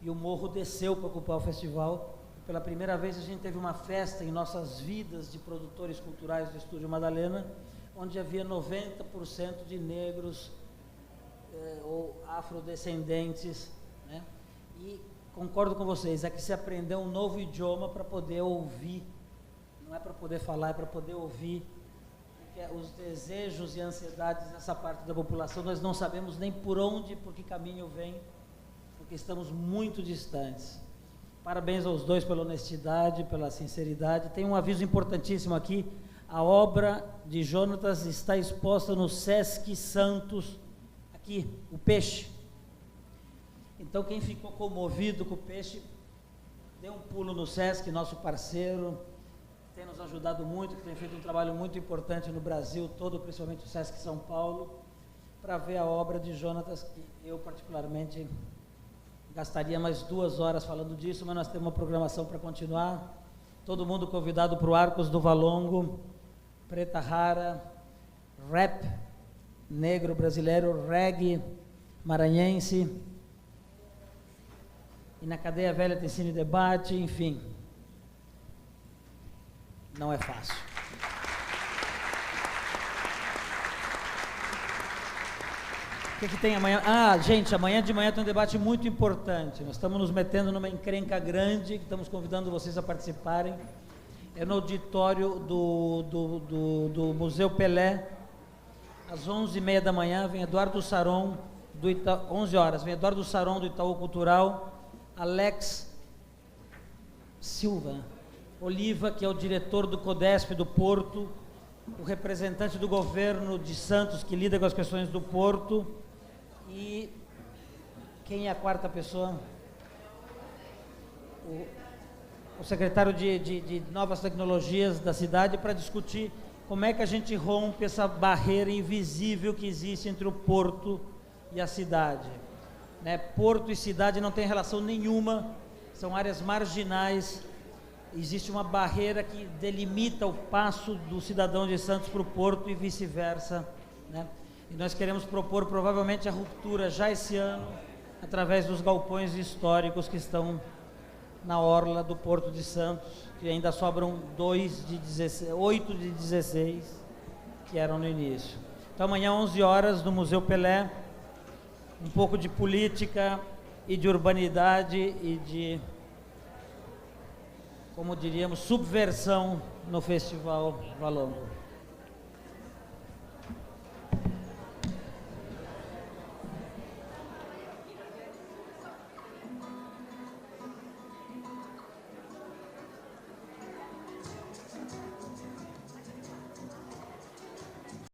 e o Morro desceu para ocupar o festival. Pela primeira vez a gente teve uma festa em nossas vidas de produtores culturais do Estúdio Madalena, onde havia 90% de negros ou afrodescendentes, né? E concordo com vocês, é que se aprendeu um novo idioma para poder ouvir, não é para poder falar, é para poder ouvir, porque os desejos e ansiedades dessa parte da população, nós não sabemos nem por que caminho vem, porque estamos muito distantes. Parabéns aos dois pela honestidade, pela sinceridade. Tem um aviso importantíssimo aqui, a obra de Jonatas está exposta no Sesc Santos, aqui, o Peixe. Então, quem ficou comovido com o Peixe, dê um pulo no Sesc, nosso parceiro, tem nos ajudado muito, que tem feito um trabalho muito importante no Brasil todo, principalmente o Sesc São Paulo, para ver a obra de Jonatas, que eu particularmente gastaria mais 2 horas falando disso, mas nós temos uma programação para continuar. Todo mundo convidado para o Arcos do Valongo, Preta Rara, rap negro brasileiro, reggae maranhense, e na Cadeia Velha tem Cine Debate, enfim, não é fácil. O que tem amanhã? Gente, amanhã de manhã tem um debate muito importante. Nós estamos nos metendo numa encrenca grande, que estamos convidando vocês a participarem. É no auditório do Museu Pelé, às 11h30 da manhã, vem Eduardo Saron, 11 horas, vem Eduardo Saron do Itaú Cultural, Alex Silva Oliva, que é o diretor do CODESP do Porto, o representante do governo de Santos, que lida com as questões do Porto, e quem é a quarta pessoa? O secretário de Novas Tecnologias da cidade, para discutir como é que a gente rompe essa barreira invisível que existe entre o porto e a cidade, né? Porto e cidade não tem relação nenhuma, são áreas marginais, existe uma barreira que delimita o passo do cidadão de Santos para o porto e vice-versa, né? E nós queremos propor provavelmente a ruptura já esse ano, através dos galpões históricos que estão na orla do Porto de Santos, que ainda sobram 8 de 16 que eram no início. Então amanhã 11 horas no Museu Pelé, um pouco de política e de urbanidade e de, como diríamos, subversão no Festival Valongo.